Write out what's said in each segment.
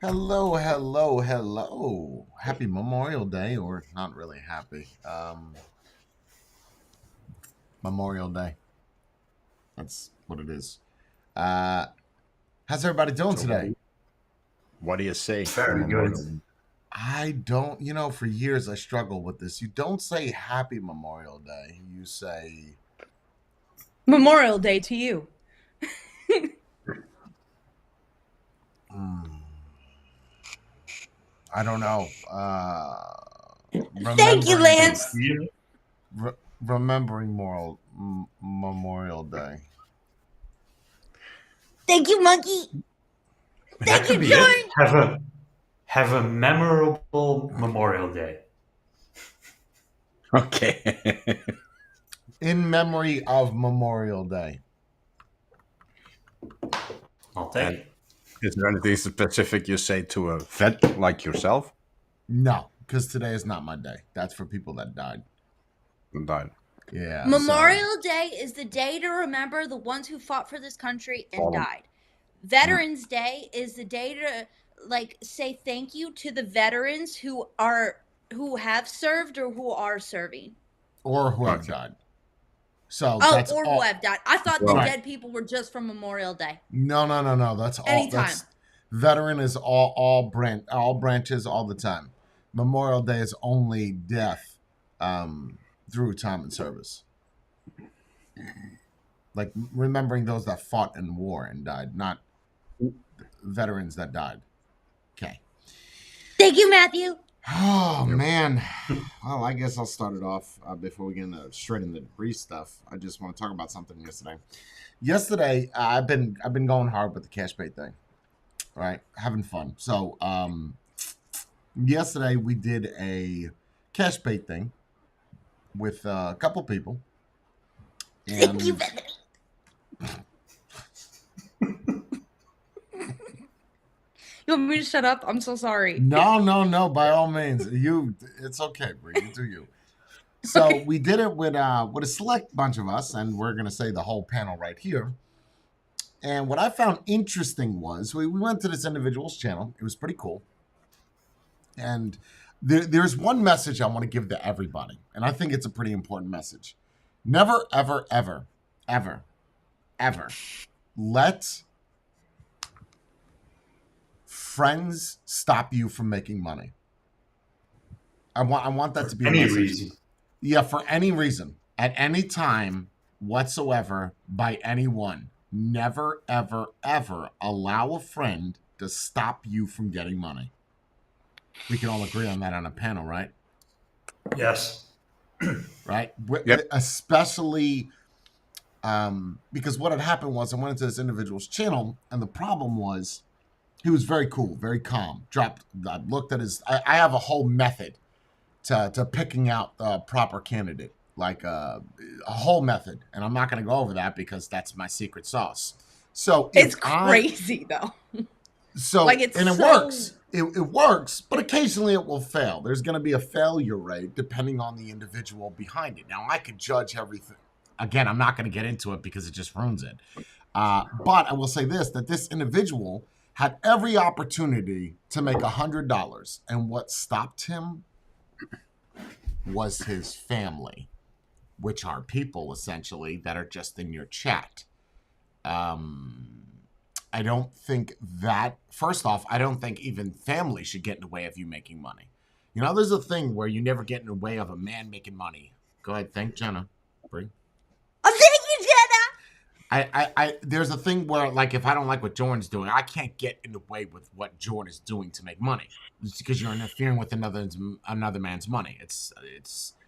Hello, hello, hello. Happy Memorial Day, or not really happy. Memorial Day. That's what it is. Uh, how's everybody doing So today? what do you say for Very good. Memorial Day? I don't, for years I struggled with this. You don't say Happy Memorial Day. You say, Memorial Day to you. hmm, I don't know. Thank you, Remembering, Lance. You re- remembering Memorial Day. Thank you, Monkey. that Thank could you, be it. Jordan. Have a memorable Memorial Day. Okay. In memory of Memorial Day. I'll take And it. is there anything specific you say to a vet like yourself? No, because today is not my day. That's for people that died. That Yeah, so Memorial Day is the day to remember the ones who fought for this country and fallen. died. Veterans Day is the day to say thank you to the veterans who have served or who are serving. or who have Okay. died. So Oh, that's or who all have died. I thought the Well, right. dead people were just from Memorial Day. No, no, no, no. That's all. Anytime. That's veteran is all branches all the time. Memorial Day is only death through time and service. Like remembering those that fought in war and died, not veterans that died. Okay. Thank you, Matthew. Oh yep. man. Well, I guess I'll start it off before we get into straight in the debris stuff. I just want to talk about something yesterday. Yesterday, I've been going hard with the cash bait thing, right? Having fun. So, yesterday we did a cash bait thing with a couple people, Thank you, and Bethany. You want me to shut up? I'm so sorry. no, no, no. By all means, it's okay, Brie. You do you. So Okay. we did it with a select bunch of us, and we're gonna say the whole panel right here. And what I found interesting was we went to this individual's channel. It was pretty cool. And there's one message I want to give to everybody. And I think it's a pretty important message. Never, ever, ever, ever, ever let friends stop you from making money. I want that For to be a any message. reason. Yeah, for any reason, at any time whatsoever, by anyone. Never, ever, ever allow a friend to stop you from getting money. We can all agree on that on a panel, right? Yes. Right? Yep. Especially because what had happened was I went into this individual's channel, and the problem was he was very cool, very calm. I looked at his. I have a whole method to picking out the proper candidate, like a whole method, and I'm not going to go over that because that's my secret sauce. So if It's I crazy though. so Like it's and it so works, it works, but occasionally it will fail. There's going to be a failure rate depending on the individual behind it. Now I could judge everything. Again, I'm not going to get into it because it just ruins it. But I will say this: that this individual had every opportunity to make $100, and what stopped him was his family, which are people essentially that are just in your chat. Um, I don't think that, first off, I don't think even family should get in the way of you making money. There's a thing where you never get in the way of a man making money. Go ahead, thank Jenna. Brie. Oh, thank you, Jenna. There's a thing where, like, if I don't like what Jordan's doing, I can't get in the way with what Jordan is doing to make money. It's because you're interfering with another man's money. It's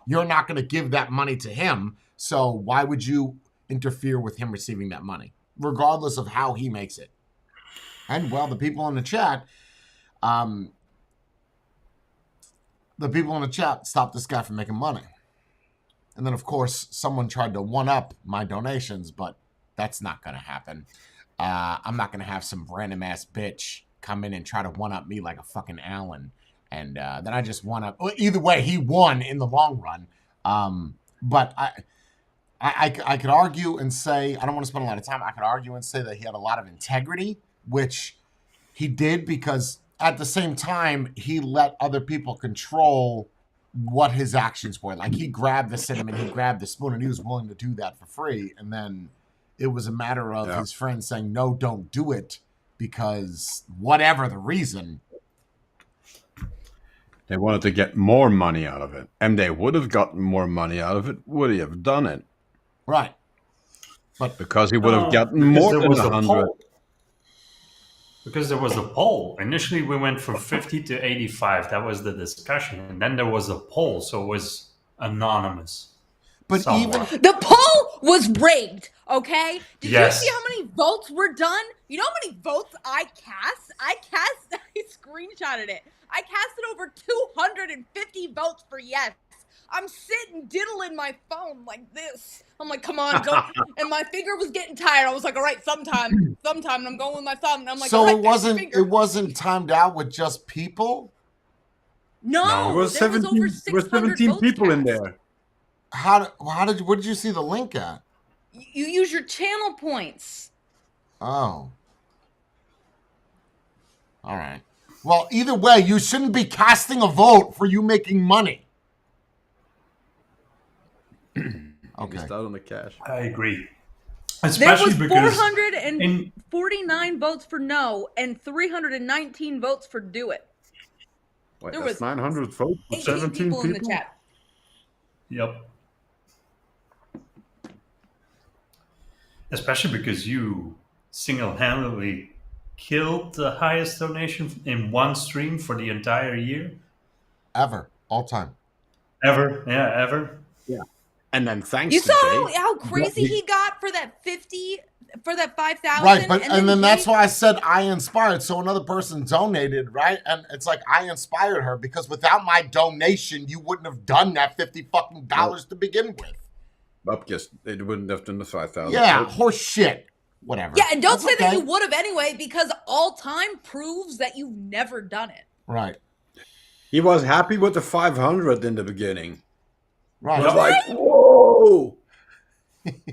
you're not going to give that money to him, so why would you interfere with him receiving that money, regardless of how he makes it? And well, um, the people in the chat stopped this guy from making money. And then, of course, someone tried to one up my donations, but that's not going to happen. I'm not going to have some random ass bitch come in and try to one up me like a fucking Allen. And then I just won up. Well, either way, he won in the long run. But I could argue and say, I don't want to spend a lot of time. I could argue and say that he had a lot of integrity, which he did because at the same time, he let other people control what his actions were. Like he grabbed the cinnamon, he grabbed the spoon, and he was willing to do that for free. And then it was a matter of his friends saying, no, don't do it, because whatever the reason. They wanted to get more money out of it. And they would have gotten more money out of it, would he have done it? Right. But because he would have gotten more than 100. Because there was a poll. Initially, we went from 50 to 85. That was the discussion. And then there was a poll, so it was anonymous. But somewhat. even the poll was rigged, okay? Did Yes. you see how many votes were done? You know how many votes I cast? I screenshotted it. I casted over 250 votes for yes. I'm sitting diddling my phone like this. I'm like, come on, don't. And my finger was getting tired. I was like, all right, sometime. And I'm going with my thumb. And I'm like, so all right, it wasn't timed out with just people? No, It was there was 17, over there was 600 17 votes people in cast. there. What did you see the link at? You use your channel points. Oh. All right. Well, either way, you shouldn't be casting a vote for you making money. Okay. Missed out on the cash. I agree. There Especially was because 449 votes for no and 319 votes for do it. Wait, There that's was 900 votes for 18 17 people in the chat. Yep. Especially because you single-handedly killed the highest donation in one stream for the entire year. Ever. All time. Ever. Yeah, ever. Yeah. And then thanks You to saw Jay, how crazy he got for that 50, for that 5,000? Right, but and then that's Jay- why I said I inspired. So another person donated, right? And it's like I inspired her because without my donation, you wouldn't have done that $50 fucking dollars to begin with. Bupkis, they wouldn't have done the 5,000. Yeah, horse shit. Whatever. Yeah, and don't That's say that okay. you would have anyway, because all time proves that you've never done it. Right. He was happy with the 500 in the beginning. Right. He was like, whoa!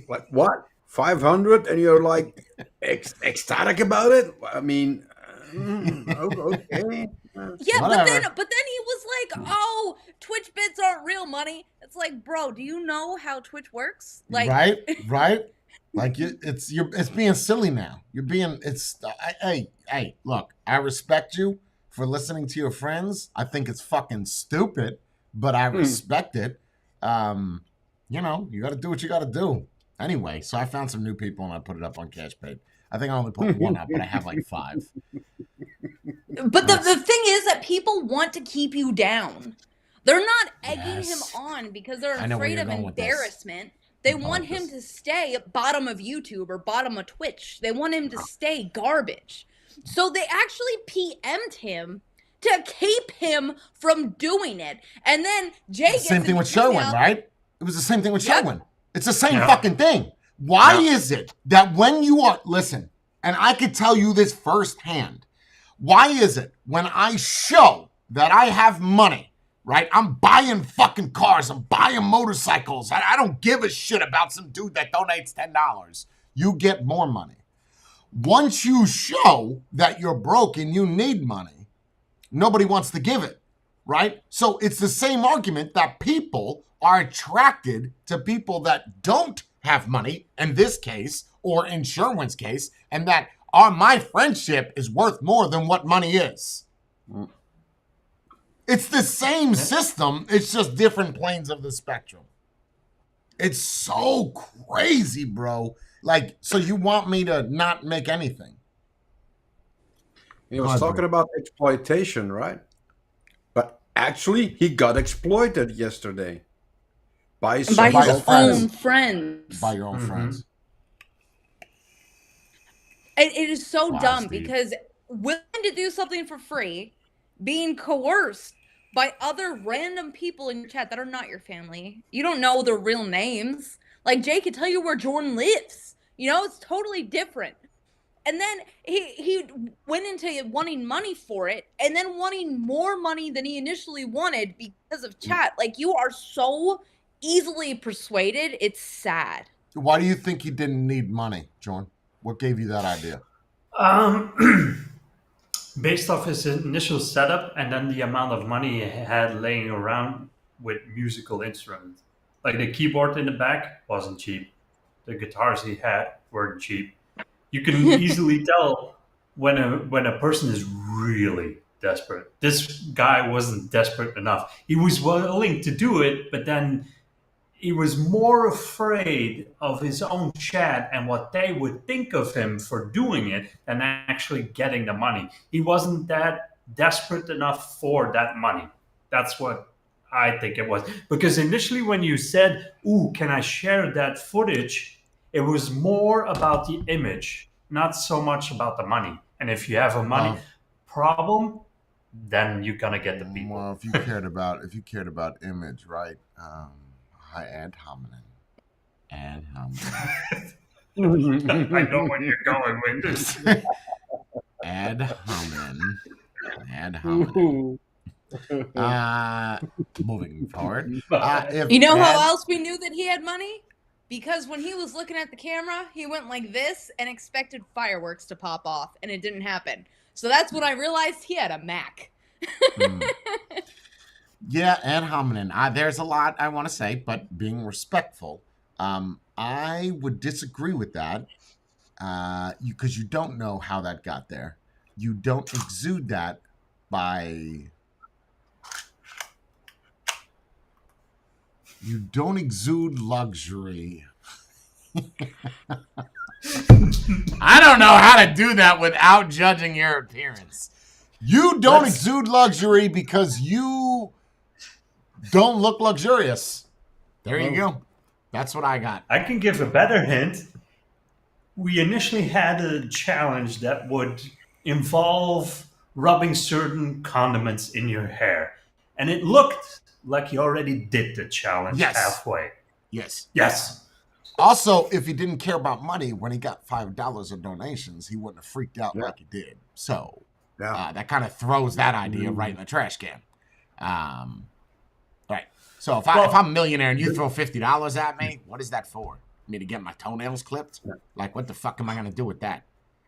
Like, what? 500? And you're like ecstatic about it? I mean, okay. Yeah, Whatever. but then he was like, "Oh, Twitch bits aren't real money." It's like, bro, do you know how Twitch works? Like, right. Like it's being silly now. You're being hey, look, I respect you for listening to your friends. I think it's fucking stupid, but I respect it. You know, you got to do what you got to do. Anyway, so I found some new people and I put it up on CashPay. I think I only put one up, but I have like 5. But the thing is that people want to keep you down. They're not egging Yes. him on because they're I know where afraid you're of going with this. embarrassment. They like want him this. to stay at bottom of YouTube or bottom of Twitch. They want him to stay garbage. So they actually PM'd him to keep him from doing it. And then Jay gets Same thing an with Sherwin, email- right? It was the same thing with Yep. Sherwin. It's the same Yeah. fucking thing. Why Yeah. is it that when you are, listen, and I could tell you this firsthand, why is it when I show that I have money, right? I'm buying fucking cars, I'm buying motorcycles. I don't give a shit about some dude that donates $10. You get more money. Once you show that you're broke and you need money, nobody wants to give it, right? So it's the same argument that people are attracted to people that don't have money, in this case, or in Sherwin's case, and that my friendship is worth more than what money is. It's the same system, it's just different planes of the spectrum. It's so crazy, bro. Like, so you want me to not make anything? He was talking about exploitation, right? But actually, he got exploited yesterday. By his By his own friends. By your own friends. It is so Wow, dumb Steve. because willing to do something for free, being coerced by other random people in your chat that are not your family. You don't know their real names. Like, Jay could tell you where Jordan lives. You know, it's totally different. And then he went into wanting money for it and then wanting more money than he initially wanted because of chat. Like, you are so easily persuaded. It's sad. Why do you think he didn't need money, John? What gave you that idea? based off his initial setup and then the amount of money he had laying around with musical instruments. Like the keyboard in the back wasn't cheap. The guitars he had weren't cheap. You can easily tell when a person is really desperate. This guy wasn't desperate enough. He was willing to do it, but then he was more afraid of his own chat and what they would think of him for doing it than actually getting the money. He wasn't that desperate enough for that money. That's what I think it was. Because initially, when you said, "Ooh, can I share that footage?" it was more about the image, not so much about the money. And if you have a money problem, then you're gonna get the people. Well, if you cared about image, right? Hi, ad hominem. Ad hominem. I know where you're going with this. Ad hominem. Ad hominem. Moving forward. You know how else we knew that he had money? Because when he was looking at the camera, he went like this and expected fireworks to pop off, and it didn't happen. So that's when I realized he had a Mac. Yeah, ad hominem. There's a lot I want to say, but being respectful, I would disagree with that because you don't know how that got there. You don't exude that by... You don't exude luxury. I don't know how to do that without judging your appearance. You don't exude luxury because you don't look luxurious. There you go. That's what I got. I can give a better hint. We initially had a challenge that would involve rubbing certain condiments in your hair. And it looked like you already did the challenge halfway. Yes. Yes. Also, if he didn't care about money, when he got $5 of donations, he wouldn't have freaked out like he did. So that kind of throws that idea right in the trash can. Right. So if I'm a millionaire and you throw $50 at me, what is that for? Me to get my toenails clipped? Like, what the fuck am I going to do with that?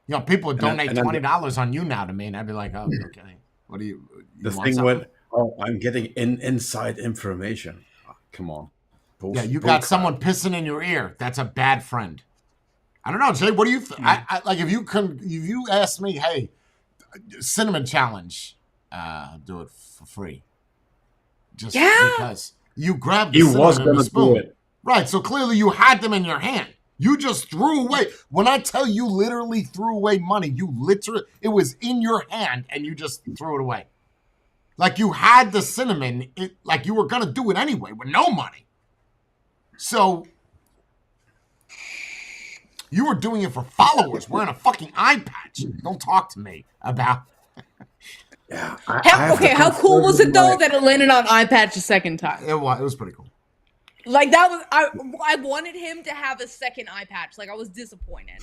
You know, people would donate $20 on you now to me, and I'd be like, oh, okay. What do you the want thing something? with, oh, I'm getting inside information. Oh, come on. Yeah, you got someone pissing in your ear. That's a bad friend. I don't know, Jay. What do you think? Like if you ask me, hey, cinnamon challenge, do it for free. Just because you grabbed the cinnamon in the spoon. Do it. Right, so clearly you had them in your hand. You just threw away. When I tell you literally threw away money, it was in your hand and you just threw it away. Like you had the cinnamon, like you were going to do it anyway with no money. So you were doing it for followers wearing a fucking eye patch. Don't talk to me about... Yeah. How cool was it though that it landed on eye patch a second time? It was pretty cool. Like that was I wanted him to have a second eye patch. Like I was disappointed.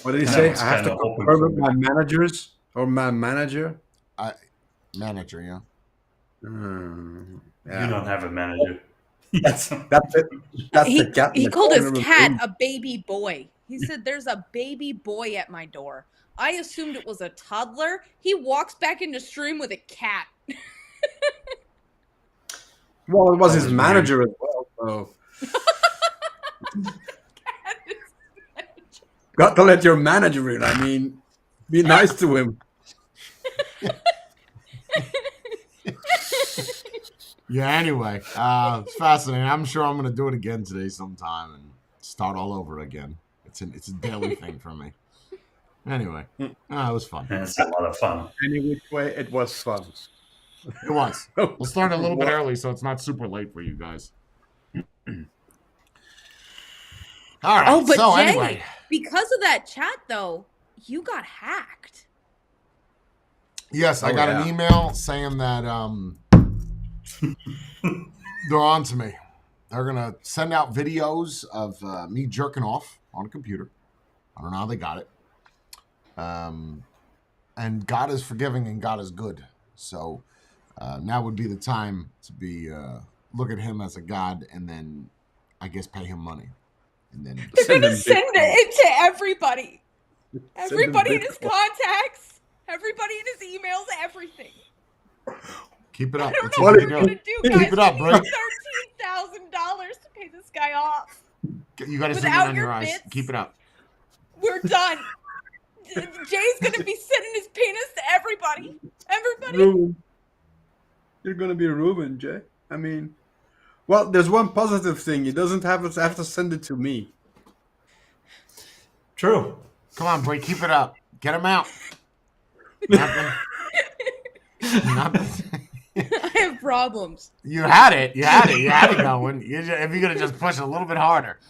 What did he say? I have to confirm with my managers or my manager. Manager, yeah. You don't have a manager. That's it. That's the cat. He called his cat a baby boy. He said, "There's a baby boy at my door." I assumed it was a toddler. He walks back into stream with a cat. Well, it was his manager as well. So. Got to let your manager in. I mean, be nice to him. Yeah, anyway, it's fascinating. I'm sure I'm going to do it again today sometime and start all over again. It's a daily thing for me. Anyway, it was fun. It's a lot of fun. Any which way, it was fun. It was. We'll start a little bit early so it's not super late for you guys. All right. Oh, but so Jay, anyway, because of that chat, though, you got hacked. Yes, I got an email saying that they're on to me. They're going to send out videos of me jerking off on a computer. I don't know how they got it. And God is forgiving and God is good. So now would be the time to be look at him as a God and then I guess pay him money. And then They're going to send it to everybody. Everybody in his contacts, everybody in his emails, everything. Keep it up. I don't That's know what what you're we're doing. gonna do, guys. Keep it up, We bro. need $13,000 to pay this guy off. You got to zoom in Without on your your eyes. bits. Keep it up. We're done. Jay's gonna be sending his penis to everybody. Everybody. Ruben. You're gonna be Ruben, Jay. I mean, well, there's one positive thing. He doesn't have to send it to me. True. Come on, boy. Keep it up. Get him out. Nothing. Nothing. I have problems. You had it. You had it going. If you're gonna just push a little bit harder.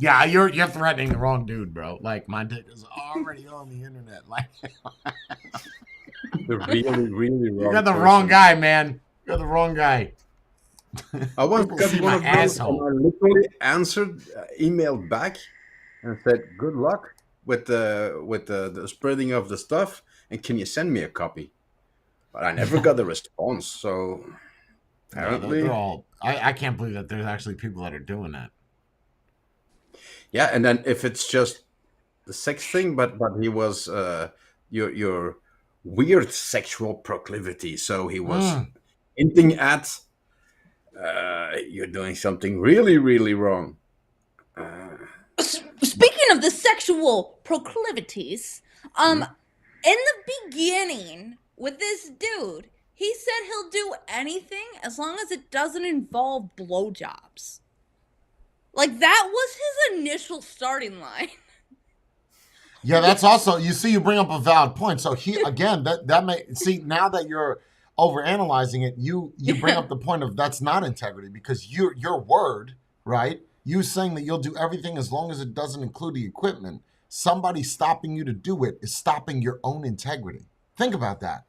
Yeah, you're threatening the wrong dude, bro. Like, my dick is already on the internet. Like, The really, really wrong. you got the person. wrong guy, man. You got the wrong guy. I once People got see one my of those, asshole. and I literally answered, emailed back, and said, "Good luck with the spreading of the stuff, and can you send me a copy?" But I never got a response. So apparently, They're all. I can't believe that there's actually people that are doing that. yeah. And then if it's just the sex thing, but he was your weird sexual proclivity. So he was hinting at you're doing something really, really wrong. Speaking of the sexual proclivities, in the beginning with this dude, he said he'll do anything as long as it doesn't involve blowjobs. Like, that was his initial starting line. Yeah, that's also, you see, you bring up a valid point. So he, again, that may, see, now that you're overanalyzing it, you bring up the point of that's not integrity, because your word, right? You saying that you'll do everything as long as it doesn't include the equipment. Somebody stopping you to do it is stopping your own integrity. Think about that.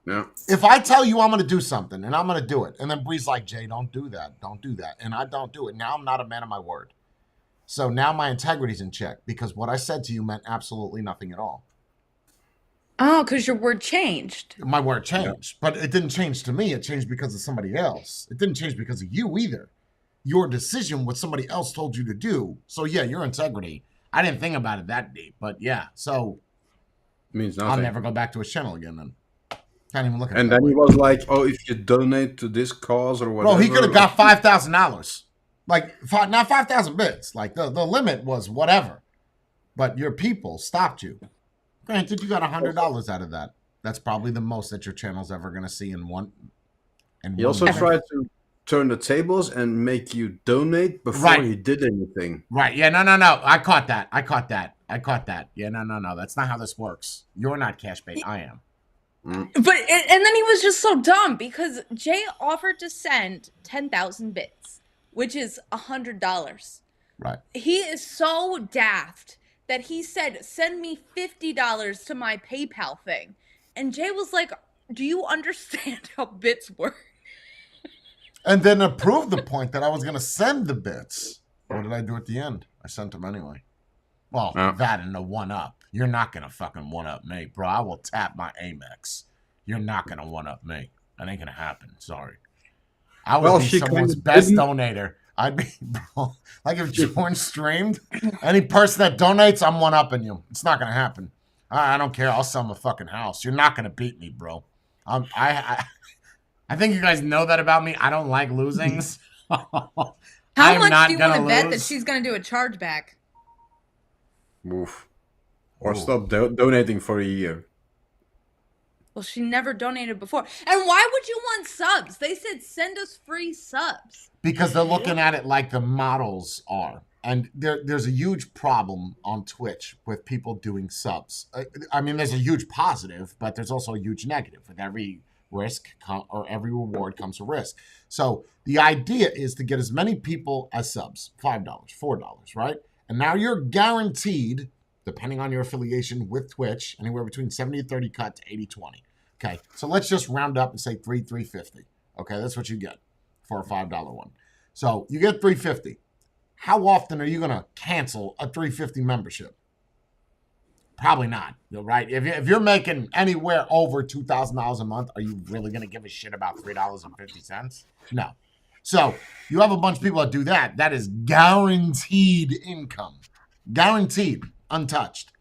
Yeah. If I tell you I'm going to do something and I'm going to do it, and then Bree's like, Jay, don't do that, and I don't do it, now I'm not a man of my word. So now my integrity's in check, because what I said to you meant absolutely nothing at all. Oh, because your word changed. My word changed, but it didn't change to me. It changed because of somebody else. It didn't change because of you either. Your decision, what somebody else told you to do. So yeah, your integrity. I didn't think about it that deep, but yeah. So Means nothing. I'll never go back to his channel again then. Can't even look at it. And that then way. he was like, "Oh, if you donate to this cause or whatever." Bro, he could have got $5,000. Like, not 5,000 bits. Like, the limit was whatever. But your people stopped you. Granted, you got $100 out of that. That's probably the most that your channel's ever going to see in one. He also tried to turn the tables and make you donate before he did anything. Right. Yeah, no. I caught that. Yeah, no. That's not how this works. You're not cash bait. I am. But and then he was just so dumb, because Jay offered to send 10,000 bits, which is $100. Right. He is so daft that he said, send me $50 to my PayPal thing. And Jay was like, do you understand how bits work? And then to prove the point that I was going to send the bits, what did I do at the end? I sent them anyway. Well, that and the one-up. You're not going to fucking one-up me, bro. I will tap my Amex. You're not going to one-up me. That ain't going to happen. Sorry. I would be someone's best donator. I'd be, bro, like if Jordan streamed, any person that donates, I'm one-upping you. It's not going to happen. I don't care. I'll sell my fucking house. You're not going to beat me, bro. I think you guys know that about me. I don't like losing. How much do you want to bet that she's going to do a chargeback? Oof. Or stop donating for a year. Well, she never donated before. And why would you want subs? They said send us free subs. Because they're looking at it like the models are. And there's a huge problem on Twitch with people doing subs. I mean, there's a huge positive, but there's also a huge negative. With every risk or every reward comes a risk. So the idea is to get as many people as subs, $5, $4, right? And now you're guaranteed, depending on your affiliation with Twitch, anywhere between 70-30 cut to 80-20. Okay, so let's just round up and say $350. Okay, that's what you get for a $5 one. So you get $350. How often are you going to cancel a $350 membership? Probably not, right? If you're making anywhere over $2,000 a month, are you really going to give a shit about $3.50? No. So you have a bunch of people that do that. That is guaranteed income. Guaranteed. Untouched.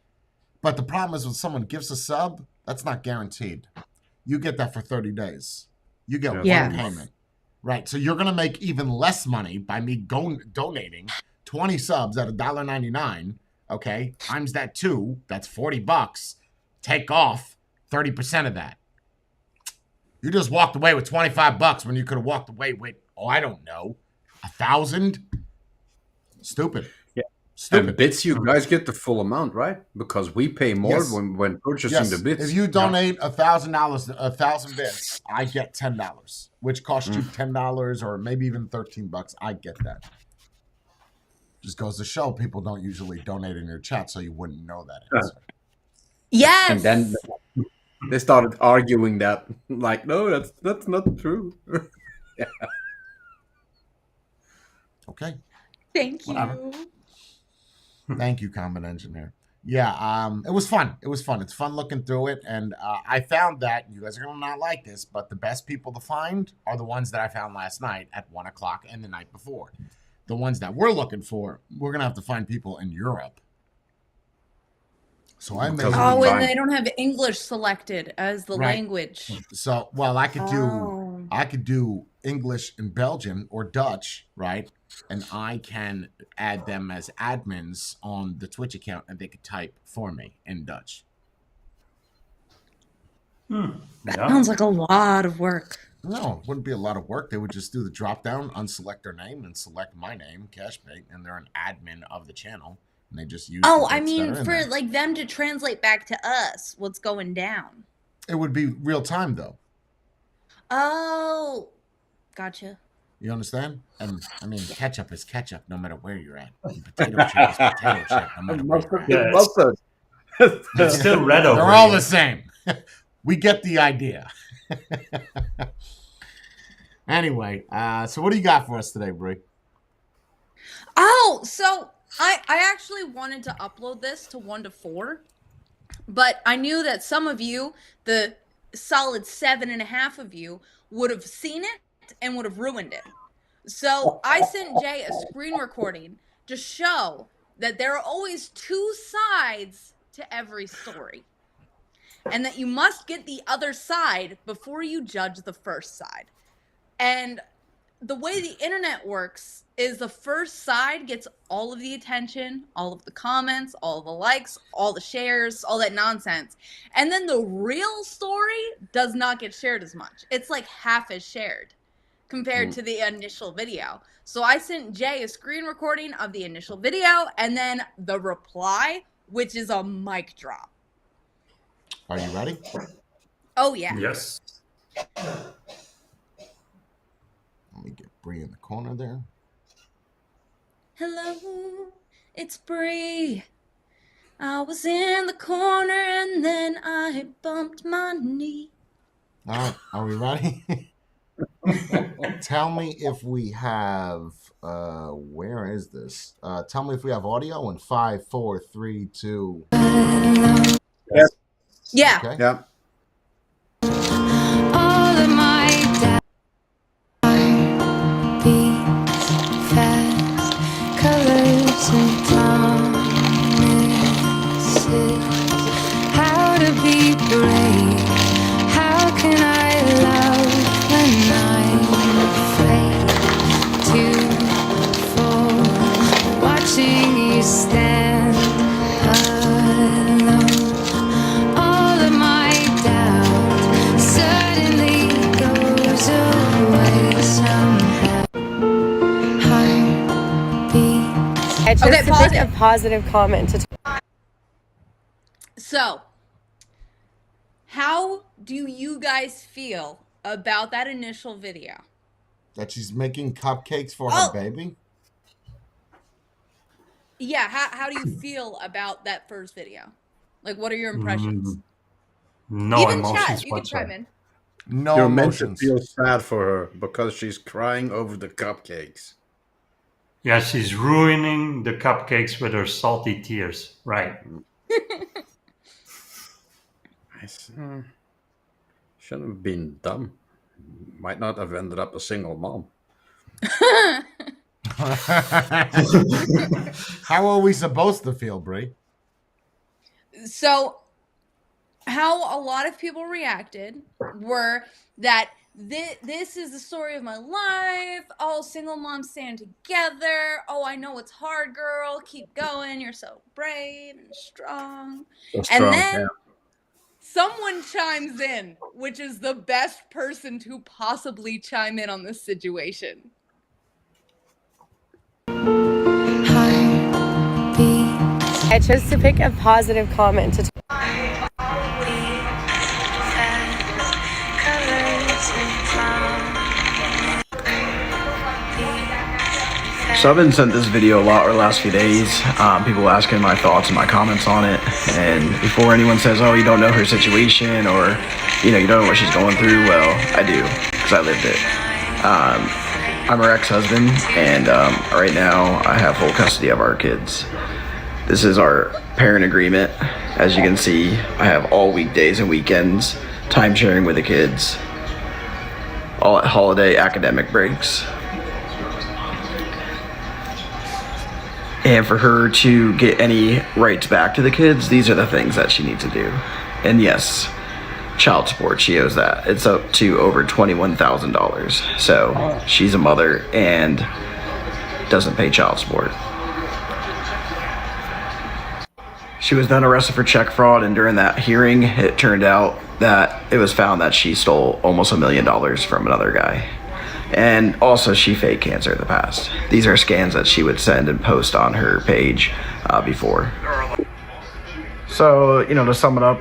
But the problem is when someone gives a sub, that's not guaranteed. You get that for 30 days. You get one Yes. payment. Right. So you're going to make even less money by me donating 20 subs at $1.99. Okay. Times that 2. That's $40. Take off 30% of that. You just walked away with $25 when you could have walked away with, I don't know, 1,000. Stupid. Yeah. Stupid. And bits, you guys get the full amount, right? Because we pay more Yes. when purchasing the bits. If you donate $1,000, 1,000 bits, I get $10, which costs you $10 or maybe even $13. I get that. Just goes to show people don't usually donate in your chat, so you wouldn't know that answer. Yes. And then they started arguing that, like, no, that's not true. Yeah. Okay. Thank you. Whatever. Thank you, Common Engineer. Yeah, it was fun. It was fun. It's fun looking through it, and I found that you guys are gonna not like this, but the best people to find are the ones that I found last night at 1 o'clock and the night before. The ones that we're looking for, we're gonna have to find people in Europe. So I made. Oh, and they don't have English selected as the Right. language. So, well, I could do Oh. I could do English and Belgian or Dutch, right? And I can add them as admins on the Twitch account, and they could type for me in Dutch. That Yeah. sounds like a lot of work. No, it wouldn't be a lot of work. They would just do the drop down, unselect their name, and select my name, Cashbait, and they're an admin of the channel, and they just use. Oh, the I bits that mean, are in for there. like them to translate back to us what's going down. It would be real time though. Oh, gotcha. You understand? And I mean, ketchup is ketchup no matter where you're at. And potato chip is potato chip no matter where you're at. Yeah, Mustard. It's still red over They're all here. the same. We get the idea. Anyway, so what do you got for us today, Brie? Oh, so I actually wanted to upload this to 1 to 4, but I knew that some of you, the solid 7.5 of you, would have seen it and would have ruined it. So I sent Jay a screen recording to show that there are always 2 sides to every story, and that you must get the other side before you judge the first side. And the way the internet works is the first side gets all of the attention, all of the comments, all the likes, all the shares, all that nonsense. And then the real story does not get shared as much. It's like half as shared compared to the initial video. So I sent Jay a screen recording of the initial video and then the reply, which is a mic drop. Are you ready? Oh, yeah. Yes. Let me get Brie in the corner there. Hello, it's Bree. I was in the corner and then I bumped my knee. All right, are we ready? Tell me if we have. Where is this? Tell me if we have audio in 5, 4, 3, 2. Yeah. Okay. Yeah. All of my beats fast, colors and promises. How to be brave? How can I love when I'm afraid to fall? Watching you stand alone. All of my doubt suddenly goes away somehow. Heartbeats. It's Okay, just pause a it. positive comment to So, how do you guys feel about that initial video? That she's making cupcakes for Oh. her baby? Yeah, how do you feel about that first video? Like, what are your impressions? No Even emotions chat, you can whatsoever. chime in. No You're meant to emotions. feel sad for her because she's crying over the cupcakes. Yeah, she's ruining the cupcakes with her salty tears. Right. Shouldn't have been dumb. Might not have ended up a single mom. How are we supposed to feel, Brie? So how a lot of people reacted were that this is the story of my life. Oh, single moms stand together. Oh, I know it's hard, girl. Keep going. You're so brave and strong. So And strong, then yeah. someone chimes in, which is the best person to possibly chime in on this situation. I chose to pick a positive comment to So I've been sent this video a lot over the last few days. People asking my thoughts and my comments on it. And before anyone says, "Oh, you don't know her situation," or you don't know what she's going through, well, I do, because I lived it. I'm her ex-husband, and right now I have full custody of our kids. This is our parent agreement. As you can see, I have all weekdays and weekends, time sharing with the kids, all at holiday academic breaks. And for her to get any rights back to the kids, these are the things that she needs to do. And yes, child support, she owes that. It's up to over $21,000. So she's a mother and doesn't pay child support. She was then arrested for check fraud, and during that hearing, it turned out that it was found that she stole almost $1 million from another guy. And also, she faked cancer in the past. These are scans that she would send and post on her page before. So, to sum it up,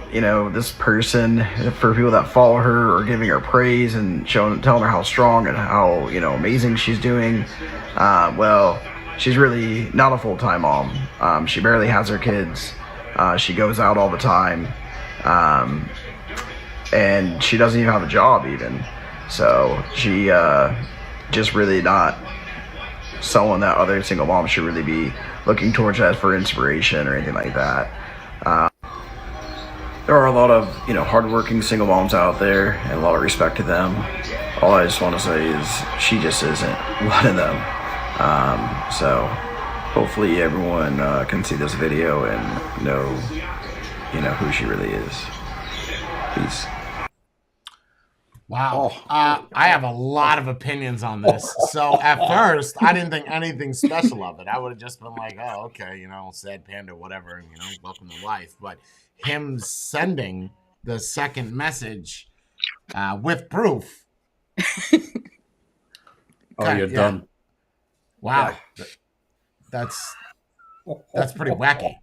this person, for people that follow her or giving her praise and telling her how strong and how, amazing she's doing, well, she's really not a full-time mom. She barely has her kids. She goes out all the time. And she doesn't even have a job even. So she just really not someone that other single moms should really be looking towards as for inspiration or anything like that. There are a lot of hardworking single moms out there, and a lot of respect to them. All I just want to say is she just isn't one of them. So hopefully everyone can see this video and know who she really is. Peace. Wow. I have a lot of opinions on this. So at first, I didn't think anything special of it. I would have just been like, oh, okay, sad panda, whatever, welcome to life. But him sending the second message with proof. Oh, you're done. Wow. That's pretty wacky.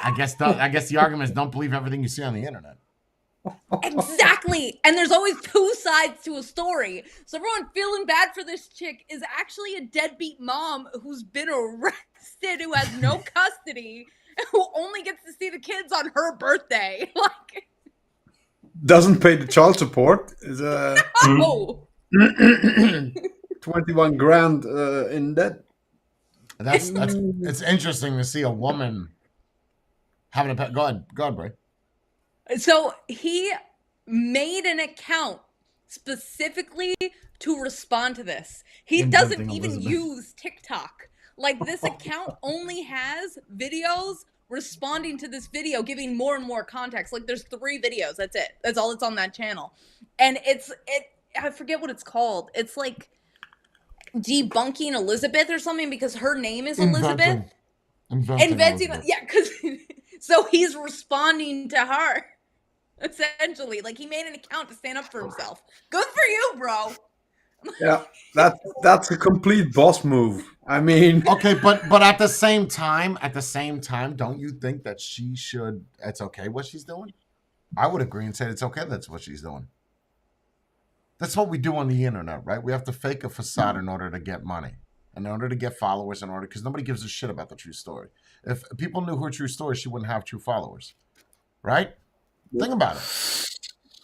I guess the argument is don't believe everything you see on the internet. Exactly. And there's always two sides to a story. So everyone feeling bad for this chick is actually a deadbeat mom who's been arrested, who has no custody, who only gets to see the kids on her birthday. Like, doesn't pay the child support. Is no. 21 grand in debt. It's interesting to see a woman having a pet. Go ahead, Bray. So he made an account specifically to respond to this. He doesn't even use TikTok. Like, this account only has videos responding to this video, giving more and more context. Like, there's 3 videos. That's it. That's all that's on that channel. And I forget what it's called. It's like debunking Elizabeth or something, because her name is Elizabeth. Inventing. Yeah, because so he's responding to her. Essentially, like, he made an account to stand up for himself. Good for you, bro. Yeah, that's a complete boss move. I mean, okay, but at the same time, don't you think that she should? It's okay what she's doing. I would agree and say it's okay. That's what she's doing. That's what we do on the internet, right? We have to fake a facade in order to get money, in order to get followers, because nobody gives a shit about the true story. If people knew her true story, she wouldn't have true followers, right? Think about it.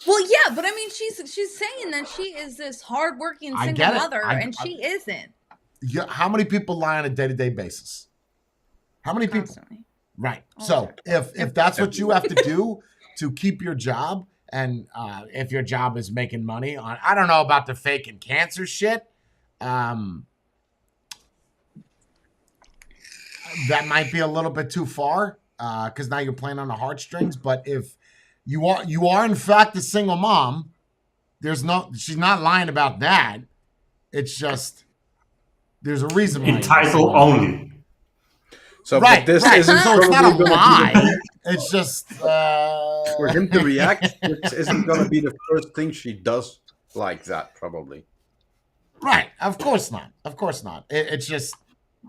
Well, yeah, but I mean, she's saying that she is this hardworking single mother, and she isn't. Yeah, how many people lie on a day-to-day basis? How many people? Constantly. Right. So if that's what you have to do to keep your job, and if your job is making money on, I don't know about the fake and cancer shit. that might be a little bit too far because now you're playing on the heartstrings. But if you are in fact a single mom, she's not lying about that. It's just there's a reason why. In title only. So, Right, but this right. isn't So it's not a probably gonna be lie. It's just for him to react. This isn't going to be the first thing she does like that, probably. Right. Of course not. Of course not. It's just,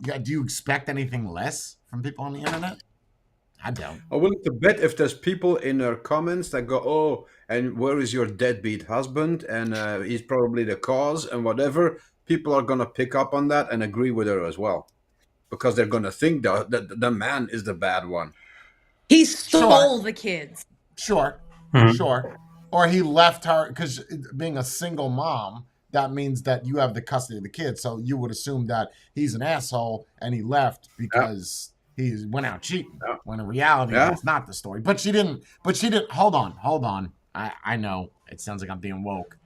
do you expect anything less from people on the internet? I don't. I'm willing to bet if there's people in her comments that go, oh, and where is your deadbeat husband? And he's probably the cause and whatever. People are going to pick up on that and agree with her as well. Because they're going to think that the man is the bad one. He stole the kids. Sure. Mhm. Sure. Or he left her, because being a single mom, that means that you have the custody of the kids. So you would assume that he's an asshole and he left because he went out cheating. Yeah. When in reality, Yeah. that's not the story. But she didn't. Hold on. I know it sounds like I'm being woke.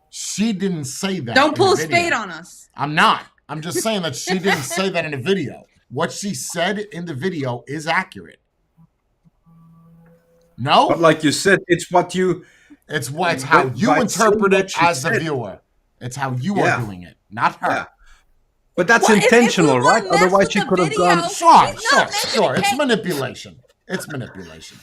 She didn't say that. Don't pull a in the video. spade on us. I'm not. I'm just saying that she didn't say that in the video. What she said in the video is accurate. No? But like you said, it's what you... It's how you by interpret saying it what she as the said. viewer. It's how you Yeah. are doing it, not her. Yeah. But that's Well, if we intentional, wanna right? mess Otherwise with she the could have video, gone... Sure. It's manipulation. It's manipulation.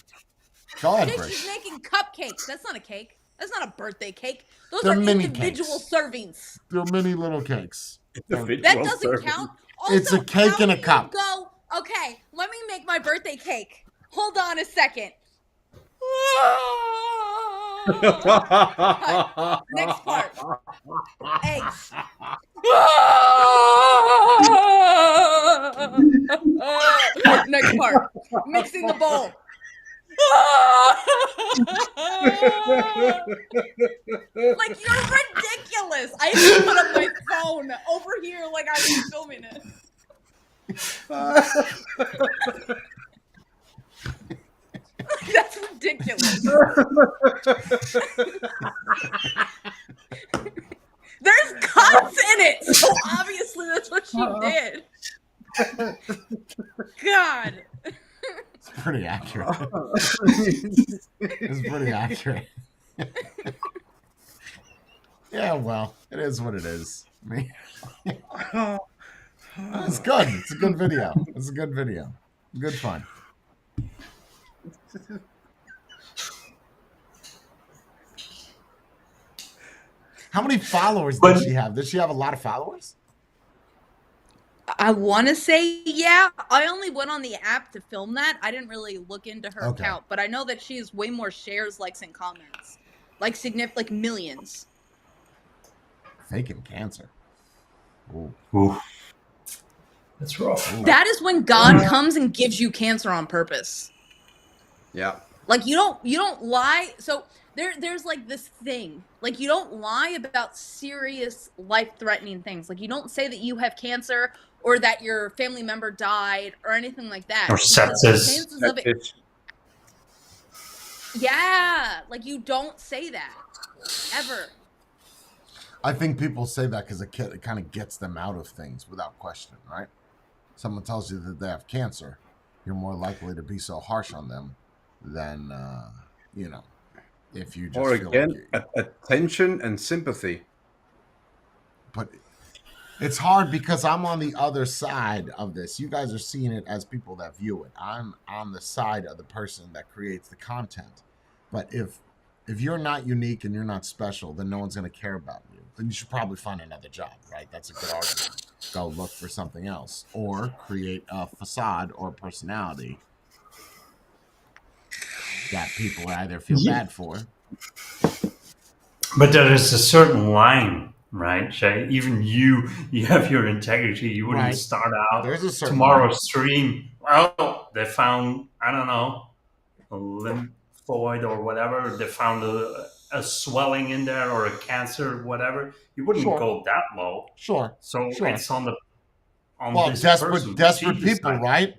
Go ahead, Jake, Brish. she's making cupcakes. That's not a cake. That's not a birthday cake. Those They're are mini individual cakes. servings. They're mini little cakes. That doesn't count. Also, It's a cake how in a do you cup. Go, okay, let me make my birthday cake. Hold on a second. Next part. Eggs. Next part. Mixing the bowl. Like, you're ridiculous. I have to put up my phone over here like I was filming it. That's ridiculous. There's cuts in it, so obviously that's what she did. God. It's pretty accurate. It's pretty accurate. Yeah, well, it is what it is. I mean, it's good. It's a good video. It's a good video. Good fun. How many followers does she have? Does she have a lot of followers? I want to say, yeah. I only went on the app to film that. I didn't really look into her account, but I know that she has way more shares, likes, and comments. Like millions. Faking cancer. Ooh. Oof. That's rough. Ooh. That is when God comes and gives you cancer on purpose. Yeah. Like, you don't lie. So there's like this thing. Like, you don't lie about serious life-threatening things. Like, you don't say that you have cancer or that your family member died or anything like that. Or Because the sepsis. chances of it, yeah, like, you don't say that ever. I think people say that because it kind of gets them out of things without question, right? Someone tells you that they have cancer, you're more likely to be so harsh on them than, if you just Or feel again, like attention and sympathy. But it's hard because I'm on the other side of this. You guys are seeing it as people that view it. I'm on the side of the person that creates the content. But if you're not unique and you're not special, then no one's going to care about you. Then you should probably find another job, right? That's a good argument. Go look for something else or create a facade or personality that people either feel bad for. But there is a certain line, right, Shay? Even you have your integrity. You wouldn't Right. start out There's a certain tomorrow's stream. Well, they found, I don't know, a lymphoid or whatever. They found a swelling in there or a cancer, whatever. You wouldn't Sure. go that low. Sure. So Sure. it's on this desperate person. people, right?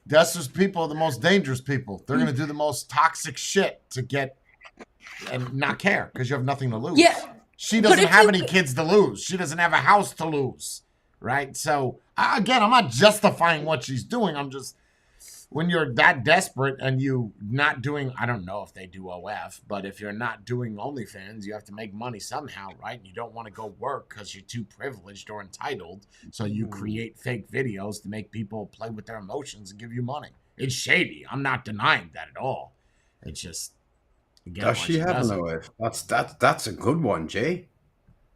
Desperate people are the most dangerous people. They're going to do the most toxic shit to get and not care because you have nothing to lose. Yeah. She But doesn't if have you- any kids to lose. She doesn't have a house to lose, right? So again, I'm not justifying what she's doing. I'm just, when you're that desperate and you not doing, I don't know if they do OF, but if you're not doing OnlyFans, you have to make money somehow, right? You don't want to go work because you're too privileged or entitled. So you create fake videos to make people play with their emotions and give you money. It's shady. I'm not denying that at all. It's just, again, Does why she have does an it. OF? That's a good one, Jay.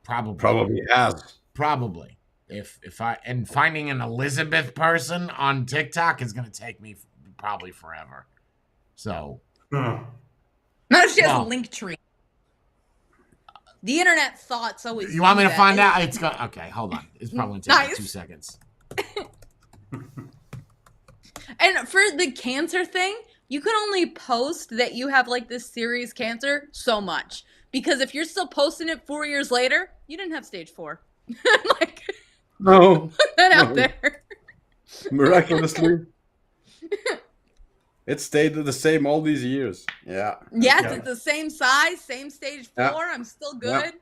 Probably. Probably has. Probably. If I, and finding an Elizabeth person on TikTok is going to take me probably forever. So, Hmm. No, she has a Well- link tree. The internet thoughts always. you want me do to that. find out? It's going to, okay, hold on. It's probably going to take me Nice. 2 seconds. And for the cancer thing, you can only post that you have like this serious cancer so much. Because if you're still posting it 4 years later, you didn't have stage 4. Like, No. put that out No. there. Miraculously. It stayed the same all these years. Yeah. Yes, Yeah. it's the same size, same stage 4. Yeah. I'm still good.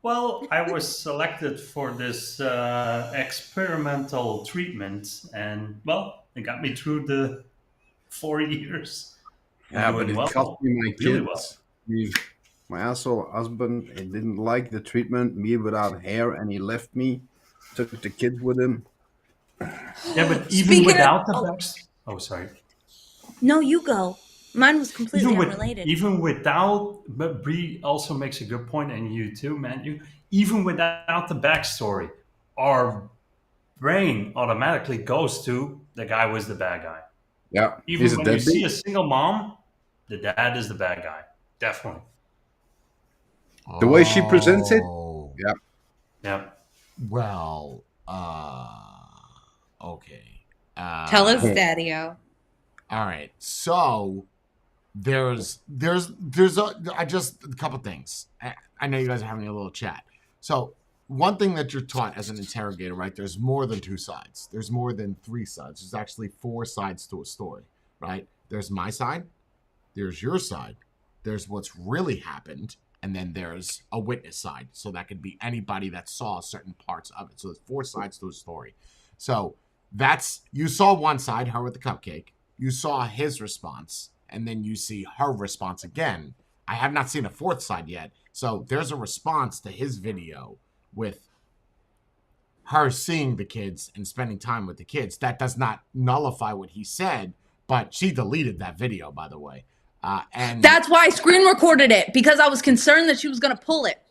Well, I was selected for this experimental treatment, and well, it got me through the 4 years. Yeah, Doing but it well. cost me my Really kids. My asshole husband, he didn't like the treatment, me without hair, and he left me, took the kids with him. Yeah, but even Speaking without of- the backs. Oh, sorry. No, you go. Mine was completely Even unrelated. even without, but Bree also makes a good point, and you too, man. Even without the backstory, our brain automatically goes to the guy was the bad guy. Yeah. Even He's a when you see deadbeat. a single mom, the dad is the bad guy. Definitely. The way she presents it? Oh. Yeah. Yeah. Well, okay. Tell us, Daddy-O. All right. So there's a couple things. I know you guys are having a little chat. So one thing that you're taught as an interrogator, right? There's more than 2 sides. There's more than 3 sides. There's actually 4 sides to a story, right? There's my side. There's your side. There's what's really happened. And then there's a witness side. So that could be anybody that saw certain parts of it. So there's 4 sides to a story. So you saw one side, her with the cupcake. You saw his response. And then you see her response again. I have not seen a 4th side yet. So there's a response to his video with her seeing the kids and spending time with the kids. That does not nullify what he said, but she deleted that video, by the way. And That's why I screen recorded it, because I was concerned that she was going to pull it.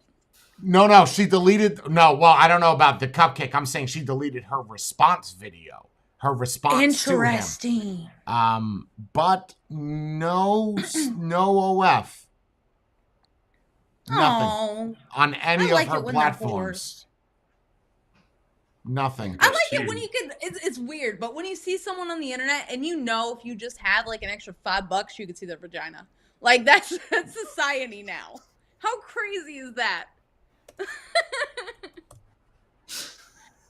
no, she deleted. No, well, I don't know about the cupcake. I'm saying she deleted her response video. Her response Interesting. to him. But no OF. Nothing Oh, on any I like of her it when they're platforms. forced. Nothing. I like it when you could. It's weird, but when you see someone on the internet and you know if you just have like an extra $5, you could see their vagina. Like that's society now. How crazy is that?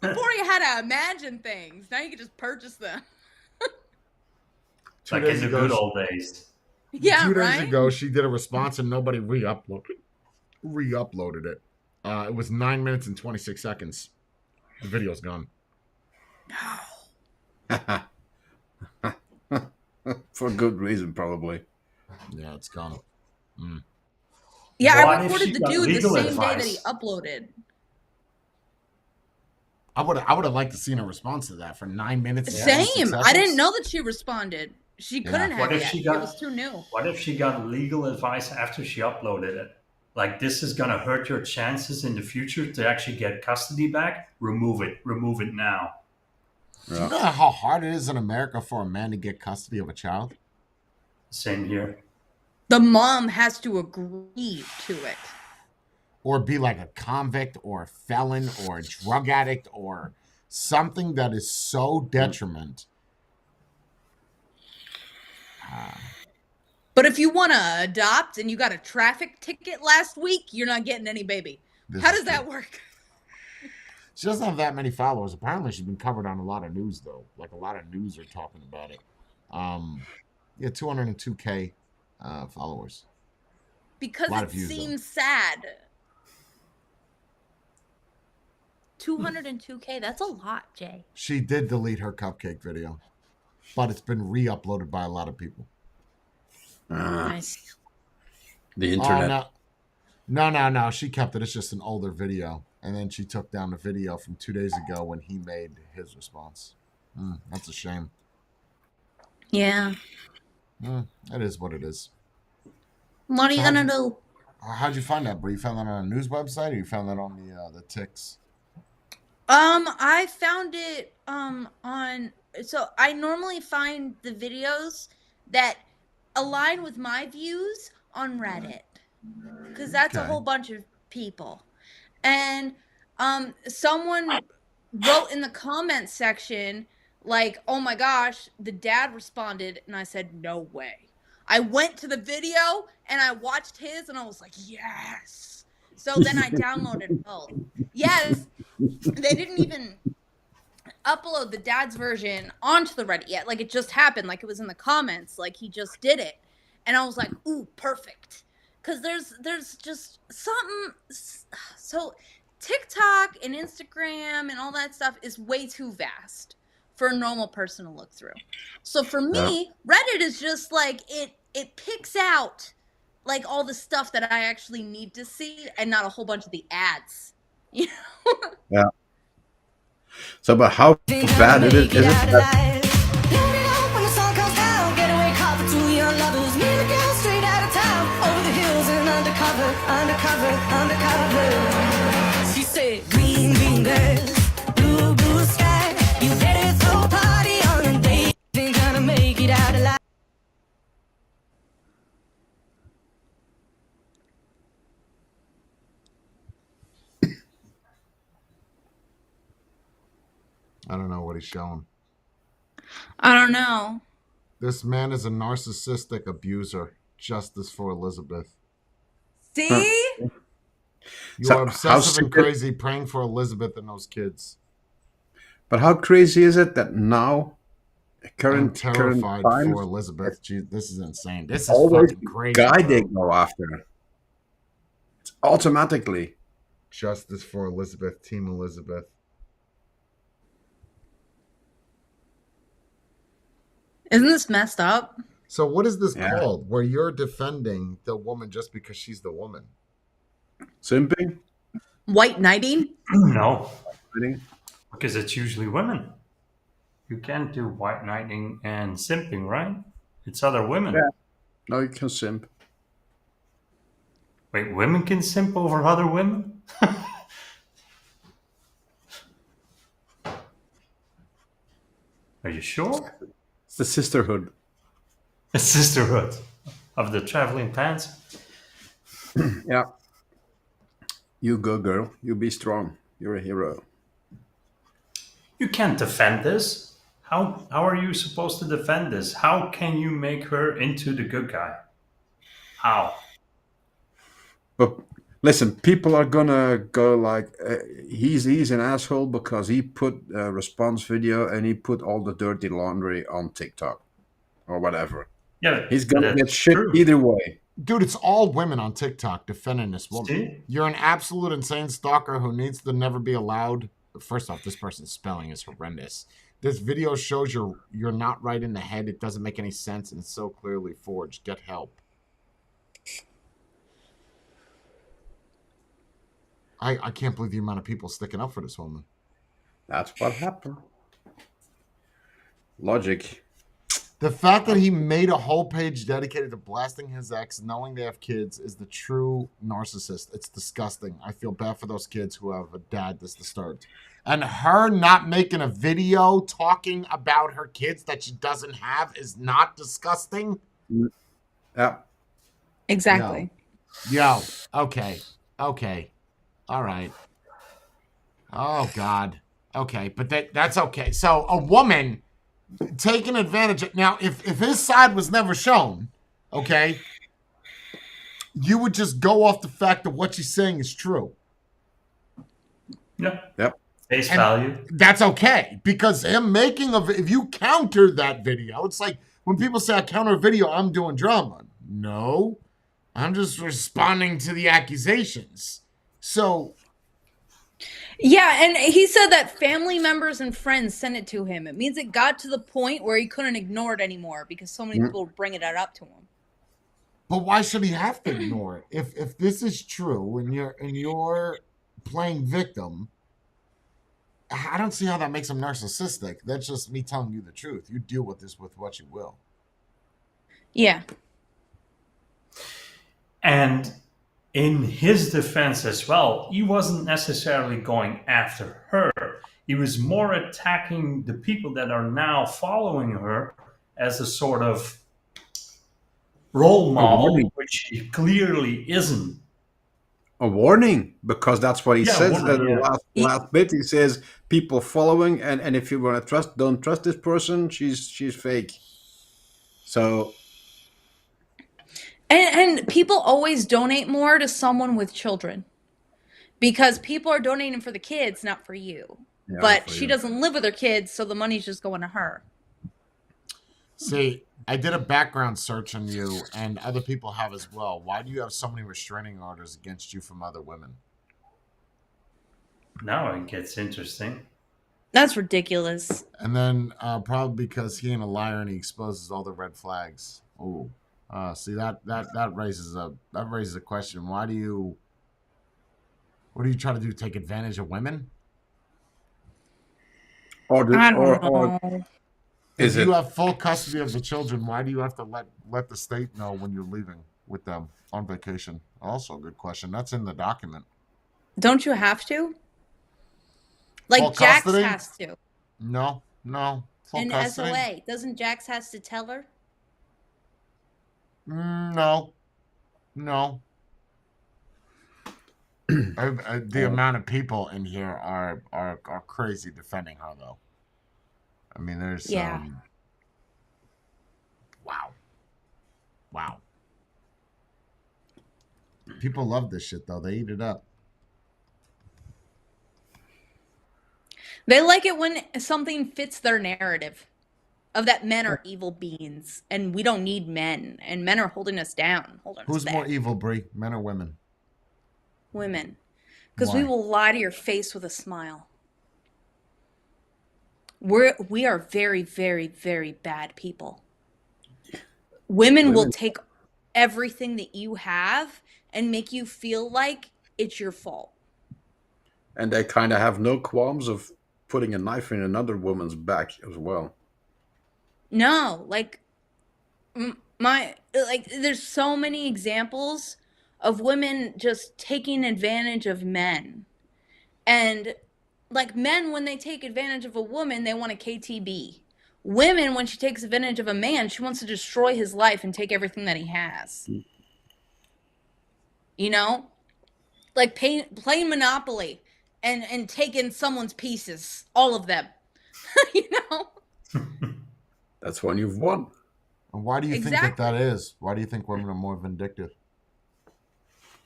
Before you had to imagine things, now you can just purchase them. Like in the good old days. Yeah, 2 days right. ago, she did a response and nobody re-uploaded it. It was 9 minutes and 26 seconds. The video's gone. For good reason, probably. Yeah, it's gone. Yeah, What I if recorded she the got dude the legal same day that he advice? uploaded. I would have liked to seen a response to that for 9 minutes. and 26 Same. seconds. I didn't know that she responded. She couldn't Yeah. have What if yet. she It got- was too new. What if she got legal advice after she uploaded it? Like, this is going to hurt your chances in the future to actually get custody back? Remove it. Remove it now. Do you know how hard it is in America for a man to get custody of a child? Same here. The mom has to agree to it. Or be like a convict or a felon or a drug addict or something that is so detriment. But if you want to adopt and you got a traffic ticket last week, you're not getting any baby. How does that work? She doesn't have that many followers. Apparently, she's been covered on a lot of news, though. Like, a lot of news are talking about it. Yeah, 202K followers. Because Lot it of views, seems sad 202K. That's a lot, Jay. She did delete her cupcake video, but it's been re-uploaded by a lot of people. Nice. The internet. No. She kept it. It's just an older video. And then she took down the video from 2 days ago when he made his response. That's a shame. Yeah. It is what it is. What are you gonna do? How'd you find that, bro? You found that on a news website, or you found that on the Tix? I found it on. So I normally find the videos that align with my views on Reddit, because that's a whole bunch of people. And someone wrote in the comments section like, "Oh my gosh," the dad responded, and I said, "No way." I went to the video and I watched his, and I was like, "Yes." So then I downloaded both. Yes, they didn't even upload the dad's version onto the Reddit yet. Like, it just happened. Like, it was in the comments. Like, he just did it, and I was like, "Ooh, perfect." Because there's just something. So TikTok and Instagram and all that stuff is way too vast for a normal person to look through. So for me, Reddit is just like it picks out like all the stuff that I actually need to see, and not a whole bunch of the ads. You know? Yeah. So, but how bad is it that She said, green, green girls, blue, blue sky. You better throw a party on a day. Ain't gonna make it out alive. I don't know what he's showing. I don't know. This man is a narcissistic abuser. Justice for Elizabeth. See? You So, are how obsessive and stupid- crazy praying for Elizabeth and those kids. But how crazy is it that now, I'm current terrified times, for Elizabeth. Gee, this is insane. This is always fucking crazy. guy bro. they go after? It's automatically. Justice for Elizabeth. Team Elizabeth. Isn't this messed up? So what is this Yeah. called? Where you're defending the woman just because she's the woman? Simping? White knighting? No, Kidding? because it's usually women. You can't do white knighting and simping, right? It's other women. Yeah. No, you can simp. Wait, women can simp over other women? Are you sure? It's the sisterhood. A sisterhood of the traveling pants. Yeah. You go, girl. You be strong. You're a hero. You can't defend this. How are you supposed to defend this? How can you make her into the good guy? How? But listen, people are gonna go like, he's an asshole because he put a response video and he put all the dirty laundry on TikTok or whatever. Yeah, He's gonna that's get shit true. either way. Dude, it's all women on TikTok defending this woman. See? You're an absolute insane stalker who needs to never be allowed. First off, this person's spelling is horrendous. This video shows you're not right in the head. It doesn't make any sense, and it's so clearly forged. Get help. I can't believe the amount of people sticking up for this woman. That's what happened. Logic. The fact that he made a whole page dedicated to blasting his ex, knowing they have kids, is the true narcissist. It's disgusting. I feel bad for those kids who have a dad that's disturbed. And her not making a video talking about her kids that she doesn't have is not disgusting? Yeah. Exactly. Yo, okay. All right. Oh, God. Okay, but that's okay. So a woman taking advantage of... Now, if his side was never shown, okay, you would just go off the fact that what she's saying is true. Yeah. Yep. Face And value. that's okay, because him making if you counter that video, it's like when people say I counter a video, I'm doing drama. No, I'm just responding to the accusations. So Yeah, and he said that family members and friends sent it to him. It means it got to the point where he couldn't ignore it anymore because so many people were bringing it up to him. But why should he have to ignore it? If this is true and you're playing victim, I don't see how that makes him narcissistic. That's just me telling you the truth. You deal with this with what you will. Yeah. And in his defense as well, he wasn't necessarily going after her. He was more attacking the people that are now following her as a sort of role model, which he clearly isn't. A warning, because that's what he Yeah, says. warning, The yeah. last bit, he says people following, and if you want to trust, don't trust this person. She's fake. So And people always donate more to someone with children because people are donating for the kids, not for you. yeah, But for she you. doesn't live with her kids, so the money's just going to her. See, I did a background search on you, and other people have as well. Why do you have so many restraining orders against you from other women? Now it gets interesting. That's ridiculous. And then probably because he ain't a liar and he exposes all the red flags. Oh, see that raises a question. What do you try to do? Take advantage of women? Or I don't know. is If it? you have full custody of the children, why do you have to let the state know when you're leaving with them on vacation? Also a good question. That's in the document. Don't you have to? Like Full Jax custody? has to. No. Full In custody? SOA, doesn't Jax has to tell her? No. The amount of people in here are crazy defending her, though. I mean, there's Yeah. wow. People love this shit, though. They eat it up. They like it when something fits their narrative of that men are evil beings and we don't need men and men are holding us down. Who's more evil, Brie? Men or women? Women. Because we Why? will lie to your face with a smile. We are very, very, very bad people. Women will take everything that you have and make you feel like it's your fault. And they kind of have no qualms of putting a knife in another woman's back as well. No, like there's so many examples of women just taking advantage of men. And like men, when they take advantage of a woman, they want a KTB. Women, when she takes advantage of a man, she wants to destroy his life and take everything that he has. You know? Like playing Monopoly and taking someone's pieces, all of them. You know? That's when you've won. And why do you think that is? Why do you think women are more vindictive?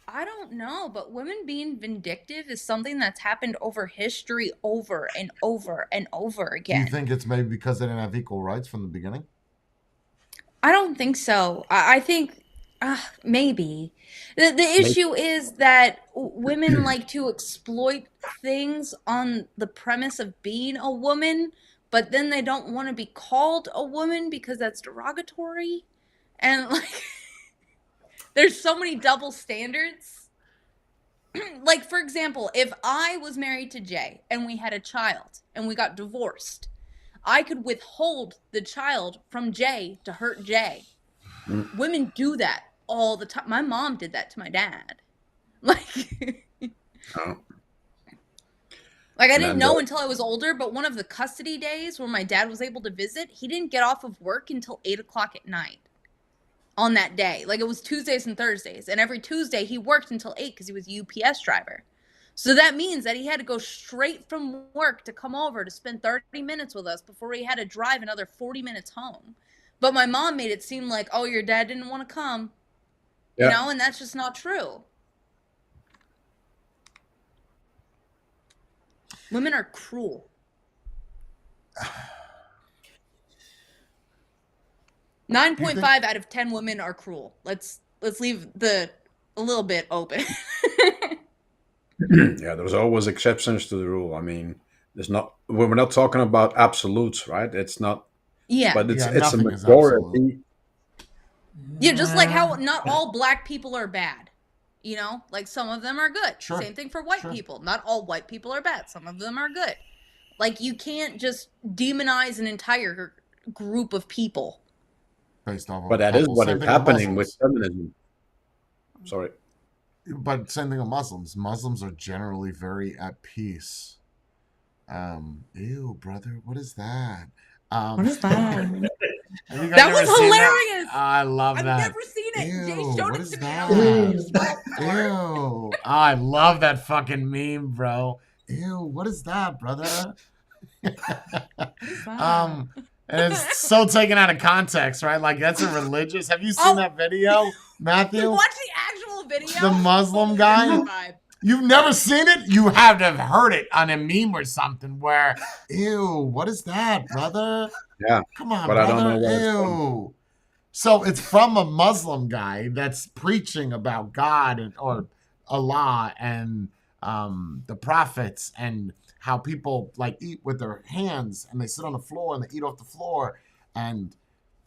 I don't know, but women being vindictive is something that's happened over history over and over and over again. Do you think it's maybe because they didn't have equal rights from the beginning? I don't think so. I think maybe. The issue is that women like to exploit things on the premise of being a woman, but then they don't want to be called a woman because that's derogatory. And like there's so many double standards. Like, for example, if I was married to Jay and we had a child and we got divorced, I could withhold the child from Jay to hurt Jay. Women do that all the time. My mom did that to my dad. Like, like I didn't know until I was older, but one of the custody days where my dad was able to visit, he didn't get off of work until 8 o'clock at night on that day. Like, it was Tuesdays and Thursdays. And every Tuesday he worked until 8 because he was a UPS driver. So that means that he had to go straight from work to come over to spend 30 minutes with us before he had to drive another 40 minutes home. But my mom made it seem like, oh, your dad didn't want to come. Yeah. You know, and that's just not true. Women are cruel. 9.5 out of 10 women are cruel. Let's leave a little bit open. Yeah, there's always exceptions to the rule. I mean, there's not. We're not talking about absolutes, right? It's not, Yeah. but Yeah, it's a nothing is absolute. majority. Yeah, just like how not all black people are bad. You know, like some of them are good. Sure. Same thing for white Sure. people. Not all white people are bad. Some of them are good. Like you can't just demonize an entire group of people. Based off of But a that is couple. what Same is thing with happening with Muslims. feminism. Sorry. But same thing with Muslims. Muslims are generally very at peace. Ew, brother, what is that? What is that? Have you guys That ever was seen hilarious. I love I've that. never seen it. Ew, Jay showed what it is to me. And I was like, that? you small Ew. fart. I love that fucking meme, bro. Ew, what is that, brother? And it's so taken out of context, right? Like that's a religious. Have you seen that video, Matthew? Watch the actual video. The Muslim guy? You've never seen it? You have to have heard it on a meme or something where, ew, what is that, brother? Yeah. Come on, But brother. I don't know where it's from. Ew. So it's from a Muslim guy that's preaching about God or Allah and the prophets and how people like eat with their hands and they sit on the floor and they eat off the floor and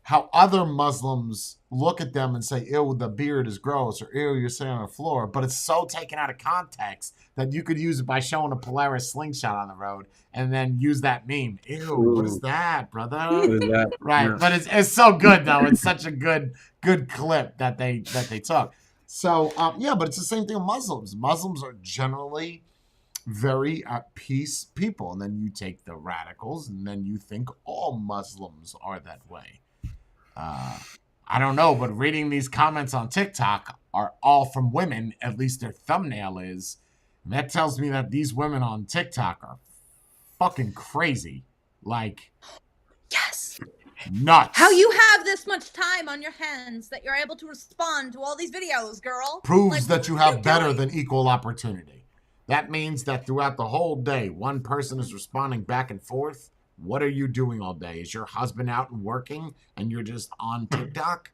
how other Muslims look at them and say, ew, the beard is gross, or ew, you're sitting on the floor. But it's so taken out of context that you could use it by showing a Polaris slingshot on the road and then use that meme. Ew, what is that, brother? What is that? Right. Yeah. But it's so good though. It's such a good clip that they took. So yeah, but it's the same thing with Muslims. Muslims are generally very at peace people. And then you take the radicals and then you think all Muslims are that way. I don't know, but reading these comments on TikTok are all from women, at least their thumbnail is. And that tells me that these women on TikTok are fucking crazy. Like, Yes. Nuts. How you have this much time on your hands that you're able to respond to all these videos, girl? Proves Like, that what you are have better doing? than equal opportunity. That means that throughout the whole day, one person is responding back and forth. What are you doing all day? Is your husband out and working and you're just on TikTok?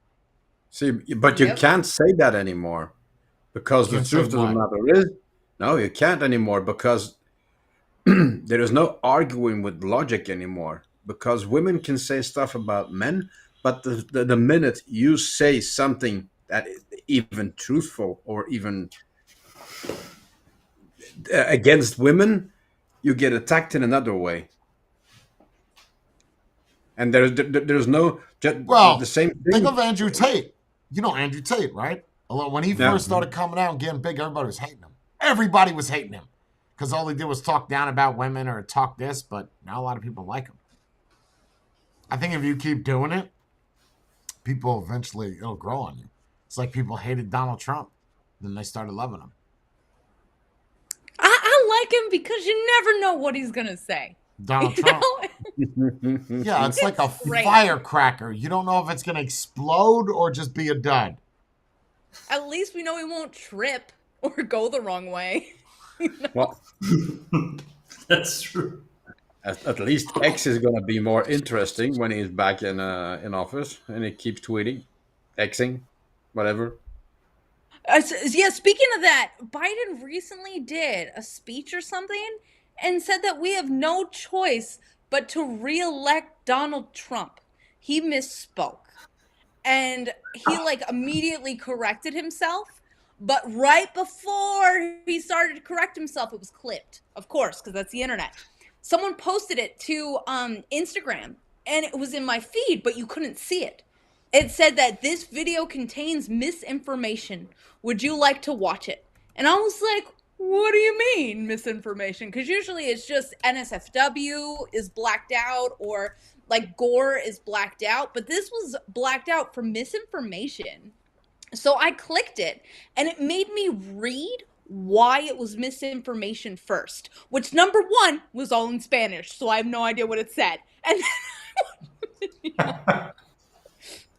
See, but you Yep. can't say that anymore because the Can't say truth of the what? matter is, no, you can't anymore because there is no arguing with logic anymore. Because women can say stuff about men, but the minute you say something that is even truthful or even against women, you get attacked in another way. And there's no Well, the same thing. think of Andrew Tate. You know Andrew Tate, right? When he Yeah. first started coming out and getting big, everybody was hating him. Everybody was hating him because all he did was talk down about women or talk this, but now a lot of people like him. I think if you keep doing it, people eventually, it'll grow on you. It's like people hated Donald Trump. Then they started loving him. I like him because you never know what he's gonna say. Donald You Trump. know? Yeah, it's like a Great. firecracker. You don't know if it's going to explode or just be a dud. At least we know he won't trip or go the wrong way. Well, That's true. at least X is going to be more interesting when he's back in office and he keeps tweeting, Xing, whatever. Yeah, speaking of that, Biden recently did a speech or something and said that we have no choice but to re-elect Donald Trump. He misspoke. And he like immediately corrected himself, but right before he started to correct himself, it was clipped. Of course, because that's the internet. Someone posted it to Instagram and it was in my feed, but you couldn't see it. It said that this video contains misinformation. Would you like to watch it? And I was like, what do you mean misinformation? Because usually it's just NSFW is blacked out or like Gore is blacked out. But this was blacked out for misinformation. So I clicked it and it made me read why it was misinformation first, which number one was all in Spanish. So I have no idea what it said. And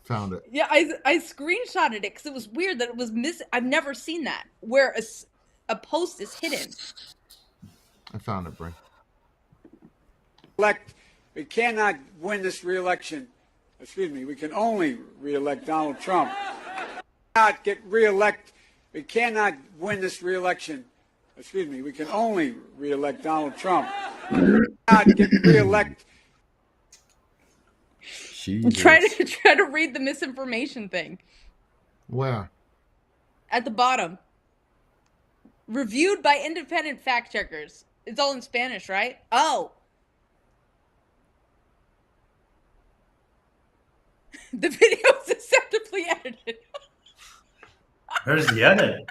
Found it. yeah, I screenshotted it because it was weird that it was I've never seen that where a post is hidden. I found it, Bray. We cannot win this re-election. Excuse me. We can only re-elect Donald Trump. Not get re-elect. We cannot win this re-election. we can only reelect Donald Trump. Not get reelect. Try to read the misinformation thing Where? at the bottom. Reviewed by independent fact checkers. It's all in Spanish, right? Oh. The video is acceptably edited. Where's the edit?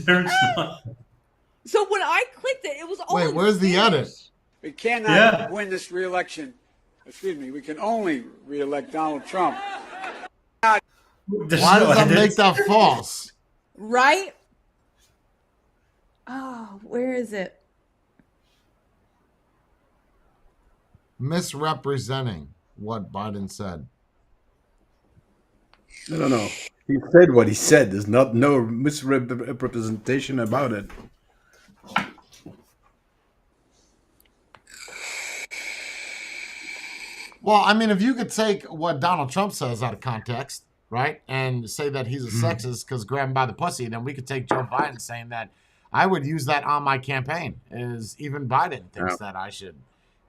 There's not. So when I clicked it, it was all Wait, in where's the Spanish. edit? We cannot Yeah. win this reelection. We can only reelect Donald Trump. There's Why no does that edit. make that false? Right? Oh, where is it? Misrepresenting what Biden said. No. He said what he said. There's no misrepresentation about it. Well, I mean, if you could take what Donald Trump says out of context, right, and say that he's a sexist because grab him by the pussy, then we could take Joe Biden saying that I would use that on my campaign. Is even Biden thinks that I should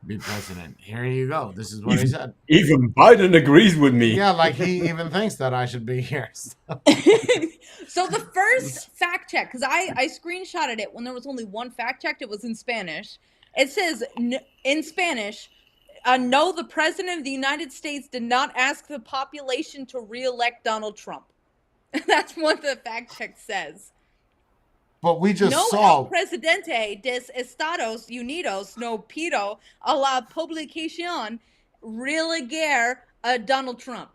be president. Here you go. This is what he said. Even Biden agrees with me. Yeah, like he even thinks that I should be here. So. So the first fact check, because I screenshotted it when there was only one fact check, it was in Spanish. It says in Spanish, no, the president of the United States did not ask the population to re-elect Donald Trump. That's what the fact check says. But we just No, saw. el presidente de Estados Unidos no pido a la publicación reeleger a Donald Trump.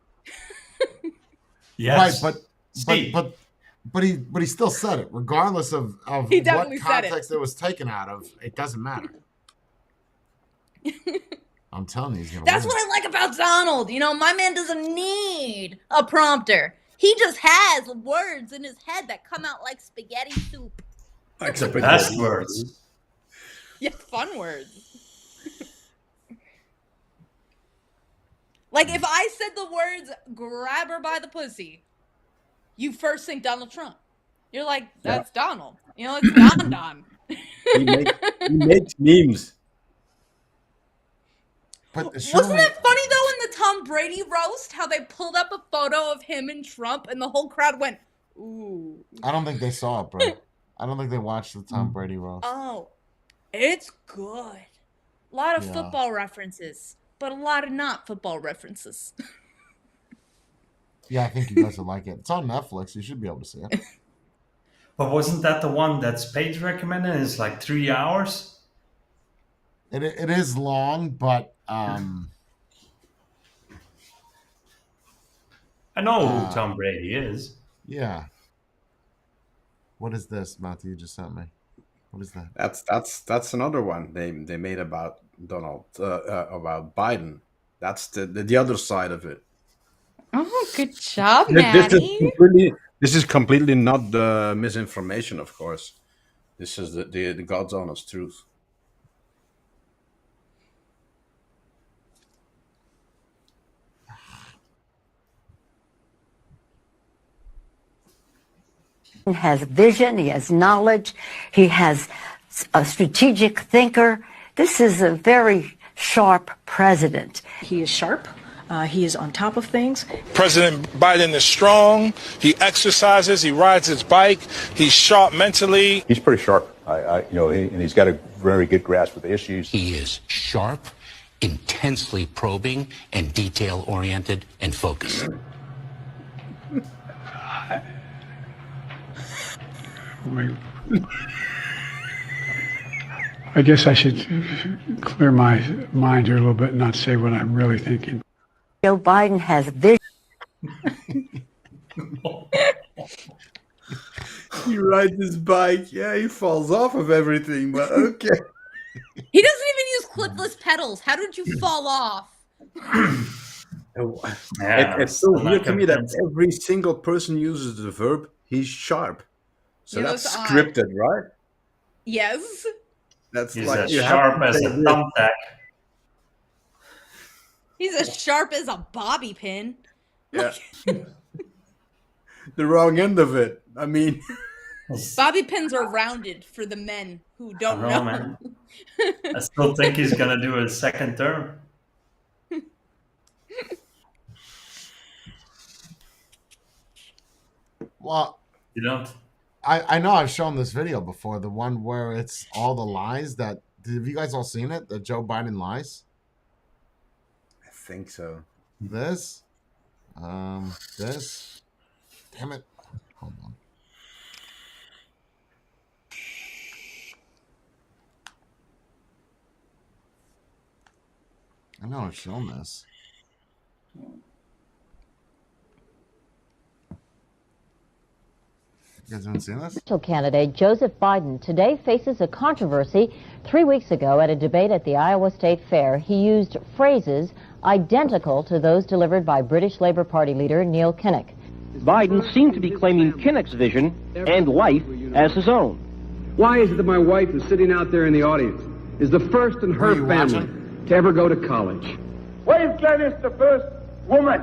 Yes. Right, but he still said it, regardless of He what definitely said it. context it was taken out of. It doesn't matter. I'm telling you, he's gonna. That's win. what I like about Donald. You know, my man doesn't need a prompter. He just has words in his head that come out like spaghetti soup. Except The best words. Yeah, fun words. Like if I said the words "grab her by the pussy," you first think Donald Trump. You're like, that's Donald. You know, it's Don. He makes memes. But Wasn't it funny though in the Tom Brady roast how they pulled up a photo of him and Trump and the whole crowd went, ooh. I don't think they saw it, bro. I don't think they watched the Tom Brady roast. Oh, it's good. A lot of Yeah. football references, but a lot of not football references. Yeah, I think you guys will like it. It's on Netflix. You should be able to see it. But wasn't that the one that Spades recommended? It's like 3 hours. It is long, but I know who Tom Brady is. yeah. What is this, Matthew? You just sent me. What is that? That's another one they made about about Biden. That's the other side of it. Oh, good job, This is completely not the misinformation, of course. This is the God's honest truth. Has vision, he has knowledge, he has a strategic thinker. This is a very sharp president. He is sharp. He is on top of things. President Biden is strong. He exercises. He rides his bike. He's sharp mentally. He's pretty sharp. And he's got a very good grasp of the issues. He is sharp, intensely probing, and detail-oriented and focused. I guess I should clear my mind here a little bit and not say what I'm really thinking. Joe Biden has vision. He rides his bike. Yeah, he falls off of everything, but okay. He doesn't even use clipless pedals. How did you fall off? It's so weird to me that every single person uses the verb "he's sharp," so Yeah, that's that's odd. scripted, right? Yes. That's He's like as you sharp have as to a say, thumbtack. He's as sharp as a bobby pin. yeah, the wrong end of it. I mean, Bobby pins are rounded for the men who don't know. Man. I still think he's gonna do a second term. Well, you don't. I know I've shown this video before. The one where it's all the lies that. Have you guys all seen it? The Joe Biden lies. I think so. This. This. Damn it. Hold on. I know I've shown this. You guys haven't seen this? Presidential candidate Joseph Biden today faces a controversy. 3 weeks ago at a debate at the Iowa State Fair, he used phrases identical to those delivered by British Labour Party leader Neil Kinnock. Biden seemed to be claiming Kinnock's vision and life as his own. Why is it that my wife, who's sitting out there in the audience, is the first in her family to ever go to college? Why is Gladys the first woman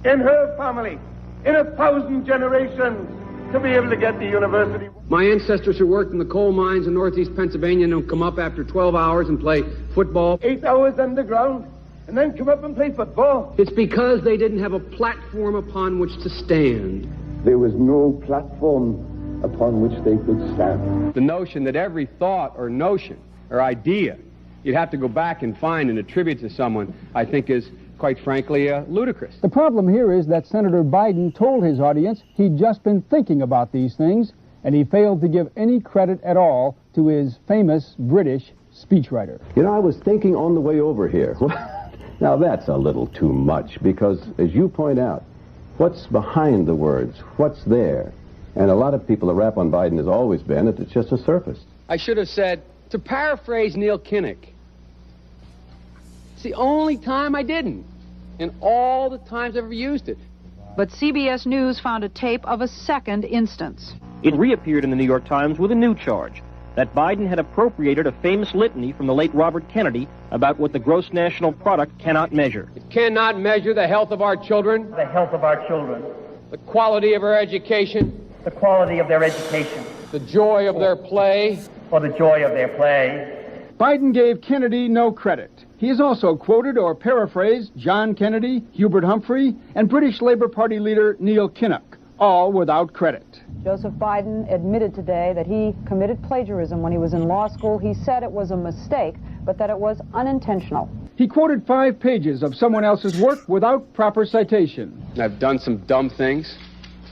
in her family in 1,000 generations to be able to get to university? My ancestors who worked in the coal mines in northeast Pennsylvania don't come up after 12 hours and play football. 8 hours underground and then come up and play football. It's because they didn't have a platform upon which to stand. There was no platform upon which they could stand. The notion that every thought or notion or idea you'd have to go back and find and attribute to someone, I think is, quite frankly, ludicrous. The problem here is that Senator Biden told his audience he'd just been thinking about these things, and he failed to give any credit at all to his famous British speechwriter. You know, I was thinking on the way over here. Now, that's a little too much, because, as you point out, what's behind the words? What's there? And a lot of people, the rap on Biden has always been that it's just a surface. I should have said, to paraphrase Neil Kinnock, it's the only time I didn't, and all the times I've ever used it. But CBS News found a tape of a second instance. It reappeared in the New York Times with a new charge, that Biden had appropriated a famous litany from the late Robert Kennedy about what the gross national product cannot measure. It cannot measure the health of our children. The health of our children. The quality of our education. The quality of their education. The joy of their play. Or the joy of their play. Biden gave Kennedy no credit. He has also quoted or paraphrased John Kennedy, Hubert Humphrey, and British Labour Party leader Neil Kinnock, all without credit. Joseph Biden admitted today that he committed plagiarism when he was in law school. He said it was a mistake, but that it was unintentional. He quoted 5 pages of someone else's work without proper citation. I've done some dumb things,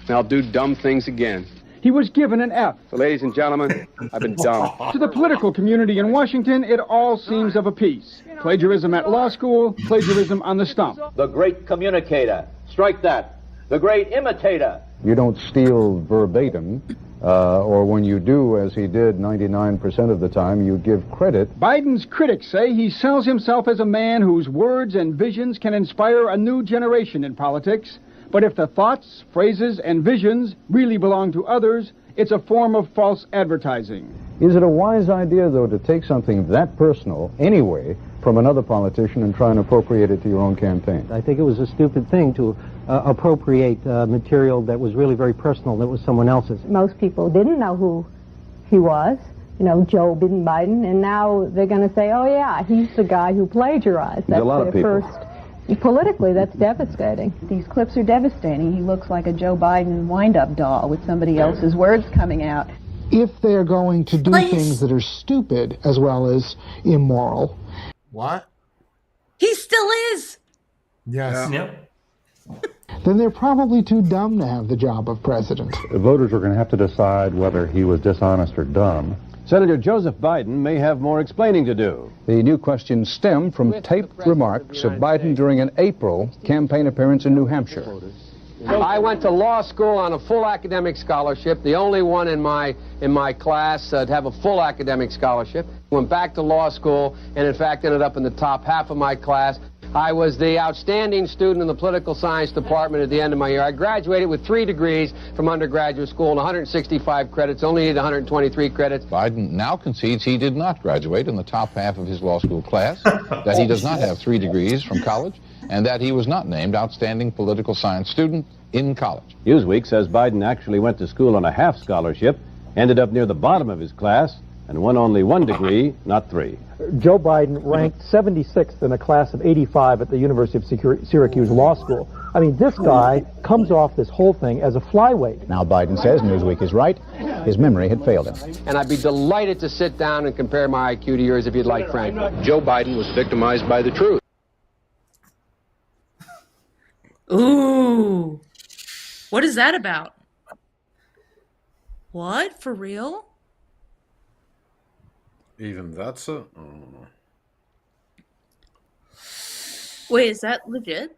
and I'll do dumb things again. He was given an F. So, ladies and gentlemen, I've been dumb. To the political community in Washington, it all seems of a piece. Plagiarism at law school, plagiarism on the stump. The great communicator. Strike that. The great imitator. You don't steal verbatim, or when you do, as he did 99% of the time, you give credit. Biden's critics say he sells himself as a man whose words and visions can inspire a new generation in politics. But if the thoughts, phrases, and visions really belong to others, it's a form of false advertising. Is it a wise idea, though, to take something that personal, anyway, from another politician and try and appropriate it to your own campaign? I think it was a stupid thing to appropriate material that was really very personal, that was someone else's. Most people didn't know who he was, you know, Joe Biden, and now they're going to say, oh, yeah, he's the guy who plagiarized. That's a lot of people. Politically, that's devastating. These clips are devastating. He looks like a Joe Biden wind-up doll with somebody else's words coming out. If they're going to do things that are stupid as well as immoral. What? He still is. Yes. Yep. Then they're probably too dumb to have the job of president. The voters are going to have to decide whether he was dishonest or dumb. Senator Joseph Biden may have more explaining to do. The new questions stem from taped remarks of Biden during an April campaign appearance in New Hampshire. I went to law school on a full academic scholarship, the only one in my class to have a full academic scholarship. Went back to law school and, in fact, ended up in the top half of my class. I was the outstanding student in the political science department at the end of my year. I graduated with 3 degrees from undergraduate school and 165 credits, only needed 123 credits. Biden now concedes he did not graduate in the top half of his law school class, that he does not have 3 degrees from college, and that he was not named outstanding political science student in college. Newsweek says Biden actually went to school on a half scholarship, ended up near the bottom of his class, and won only 1 degree, not 3. Joe Biden ranked 76th in a class of 85 at the University of Syracuse Law School. I mean, this guy comes off this whole thing as a flyweight. Now Biden says Newsweek is right. His memory had failed him. And I'd be delighted to sit down and compare my IQ to yours if you'd like, Frank. Joe Biden was victimized by the truth. Ooh. What is that about? What? For real? Even that's a... Wait, is that legit?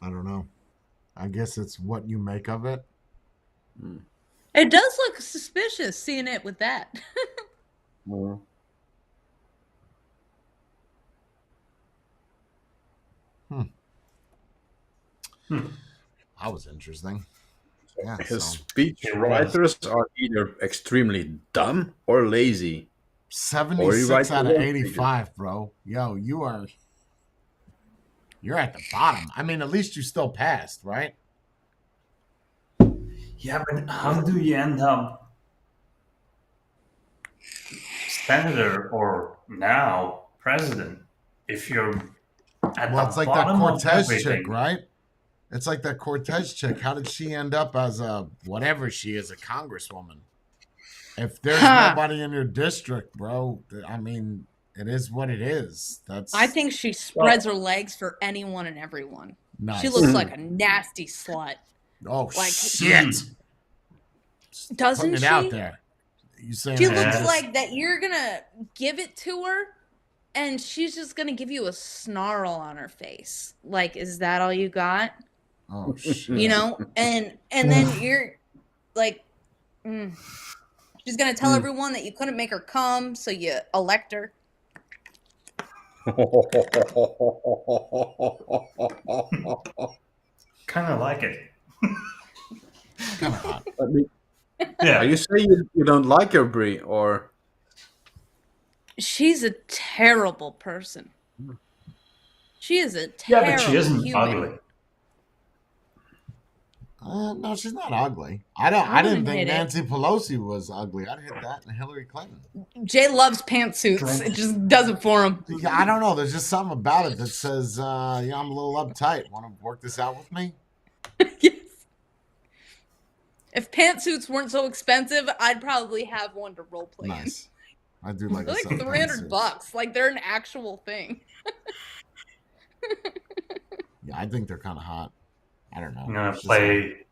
I don't know. I guess it's what you make of it. It does look suspicious seeing it with that. That was interesting. Yeah, His speech writers are either extremely dumb or lazy. 76 out of 85, bro. Yo, you're at the bottom. I mean, at least you still passed, right? Yeah, but how do you end up senator or now president if you're at Well, the it's like that bottom of Cortez everything? chick, right? It's like that Cortez chick. How did she end up as a whatever she is, a congresswoman? If there's nobody in your district, bro, I mean, it is what it is. That's. I think she spreads her legs for anyone and everyone. Nice. She looks like a nasty slut. Oh like, shit! Doesn't Putting it she? out there. You saying She that? looks like that you're gonna give it to her, and she's just gonna give you a snarl on her face. Like, is that all you got? Oh shit! You know, and then you're like, she's gonna tell everyone that you couldn't make her come, so you elect her. Kind of like it. Kind of hot. Yeah. Are you saying you don't like her, Brie, or? She's a terrible person. She is a Yeah, terrible but she isn't human. ugly. No, she's not ugly. I didn't think hit it. Nancy Pelosi was ugly. I'd hit that and Hillary Clinton. Jay loves pantsuits. It just does it for him. Yeah, I don't know. There's just something about it that says, I'm a little uptight. Want to work this out with me? If pantsuits weren't so expensive, I'd probably have one to role play Nice. I do like in. a They're like $300. Like they're an actual thing. Yeah, I think they're kind of hot. I don't know. I'm gonna It's just play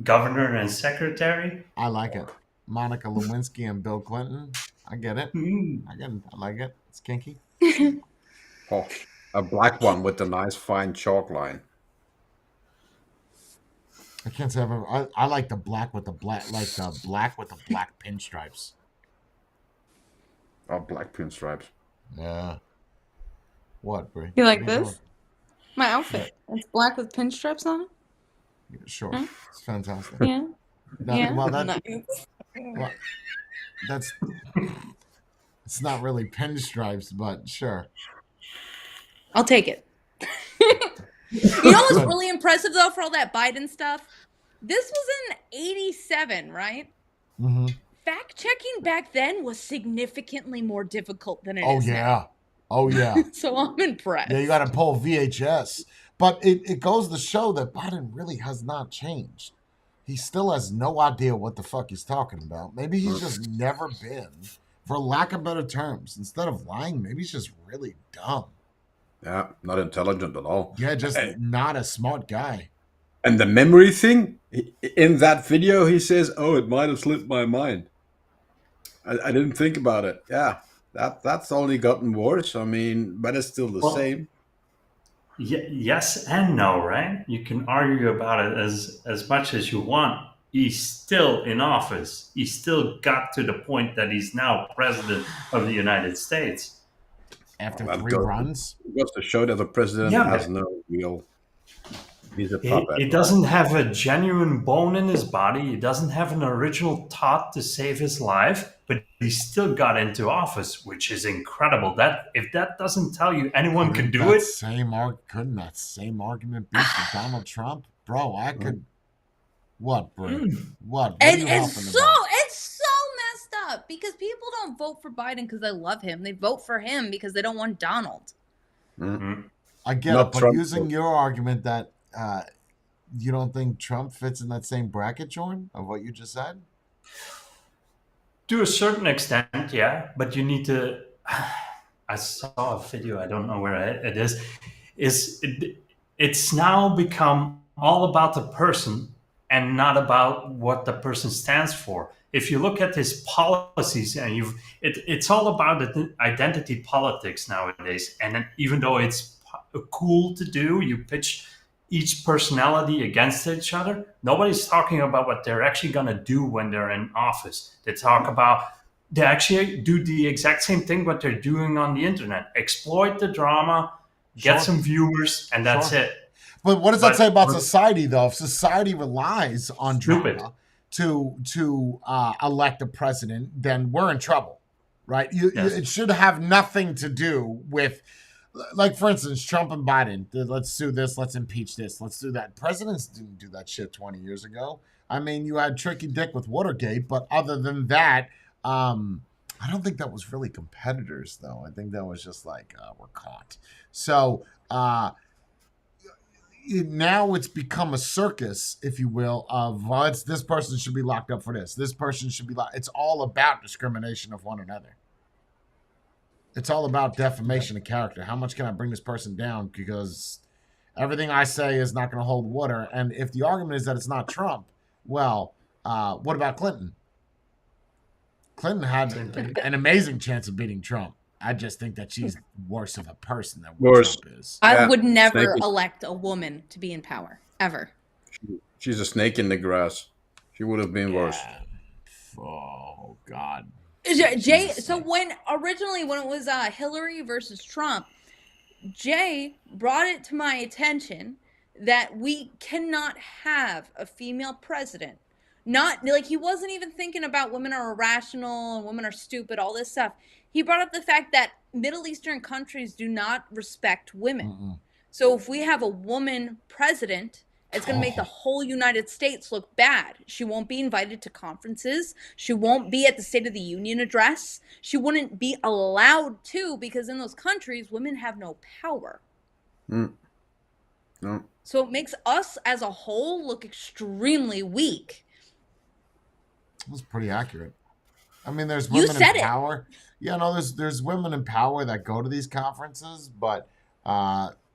governor and secretary. I like it. Monica Lewinsky and Bill Clinton. I get it. I get it. I like it. It's kinky. Oh, a black one with a nice fine chalk line. I can't say I've ever. I like the black with the black, like the black with the black pinstripes. Oh, black pinstripes. Yeah. What, Brie? You like What are this? My outfit. It's black with pinstripes on it. doing? Sure. Huh? It's fantastic. Yeah. That- Yeah. Well, that, Nice. well, that's. It's not really pinstripes, but sure. I'll take it. You know what's really impressive though for all that Biden stuff? This was in 87, right? Mm-hmm. Fact checking back then was significantly more difficult than it Oh is now. yeah. Oh yeah. So I'm impressed. Yeah, you got to pull VHS. But it goes to show that Biden really has not changed. He still has no idea what the fuck he's talking about. Maybe he's just never been, for lack of better terms. Instead of lying, maybe he's just really dumb. Yeah, not intelligent at all. Yeah, just not a smart guy. And the memory thing, in that video, he says, "Oh, it might have slipped my mind. I didn't think about it." Yeah, that's only gotten worse. I mean, but it's still the same. Yes and no, right? You can argue about it as much as you want. He's still in office. He still got to the point that he's now president of the United States. After 3 runs? It goes to show that the president has no real... He's a puppet. He doesn't have a genuine bone in his body. He doesn't have an original thought to save his life, but he still got into office, which is incredible. That if that doesn't tell you anyone can do it, couldn't that same argument be for Donald Trump, bro? I could. What, bro? What? And it's so messed up because people don't vote for Biden because they love him. They vote for him because they don't want Donald. I get it, but using your argument that you don't think Trump fits in that same bracket, Jordan, of what you just said? To a certain extent, yeah. But you need to... I saw a video, I don't know where it is. It's now become all about the person and not about what the person stands for. If you look at his policies, and it's all about the identity politics nowadays. And then even though it's cool to do, you pitch each personality against each other. Nobody's talking about what they're actually going to do when they're in office. They actually do the exact same thing what they're doing on the internet. Exploit the drama, get some viewers, and that's it. But what does that say about society, though? If society relies on drama to elect a president, then we're in trouble, right? It should have nothing to do with... Like, for instance, Trump and Biden, let's sue this, let's impeach this, let's do that. Presidents didn't do that shit 20 years ago. I mean, you had Tricky Dick with Watergate, but other than that, I don't think that was really competitors, though. I think that was just like, we're caught. So now it's become a circus, if you will, of, well, this person should be locked up for this. This person should be locked. It's all about discrimination of one another. It's all about defamation of character. How much can I bring this person down? Because everything I say is not going to hold water. And if the argument is that it's not Trump, well, what about Clinton? Clinton had an amazing chance of beating Trump. I just think that she's worse of a person than what Trump is. I would never elect a woman to be in power, ever. She's a snake in the grass. She would have been worse. Oh, God. Jay, so when it was Hillary versus Trump, Jay brought it to my attention that we cannot have a female president. Not like he wasn't even thinking about women are irrational and women are stupid, all this stuff. He brought up the fact that Middle Eastern countries do not respect women. So if we have a woman president, it's going to make the whole United States look bad. She won't be invited to conferences. She won't be at the State of the Union address. She wouldn't be allowed to because in those countries, women have no power. No. So it makes us as a whole look extremely weak. That's pretty accurate. I mean, there's women in power. Yeah, no, there's women in power that go to these conferences, but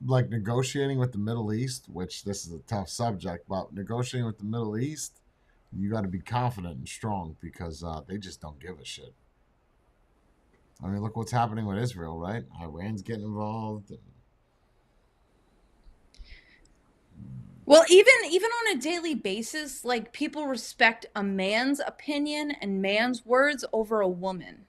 like negotiating with the Middle East, which this is a tough subject, but negotiating with the Middle East, you got to be confident and strong because they just don't give a shit. I mean, look what's happening with Israel, right? Iran's getting involved. Well, even on a daily basis, like people respect a man's opinion and man's words over a woman.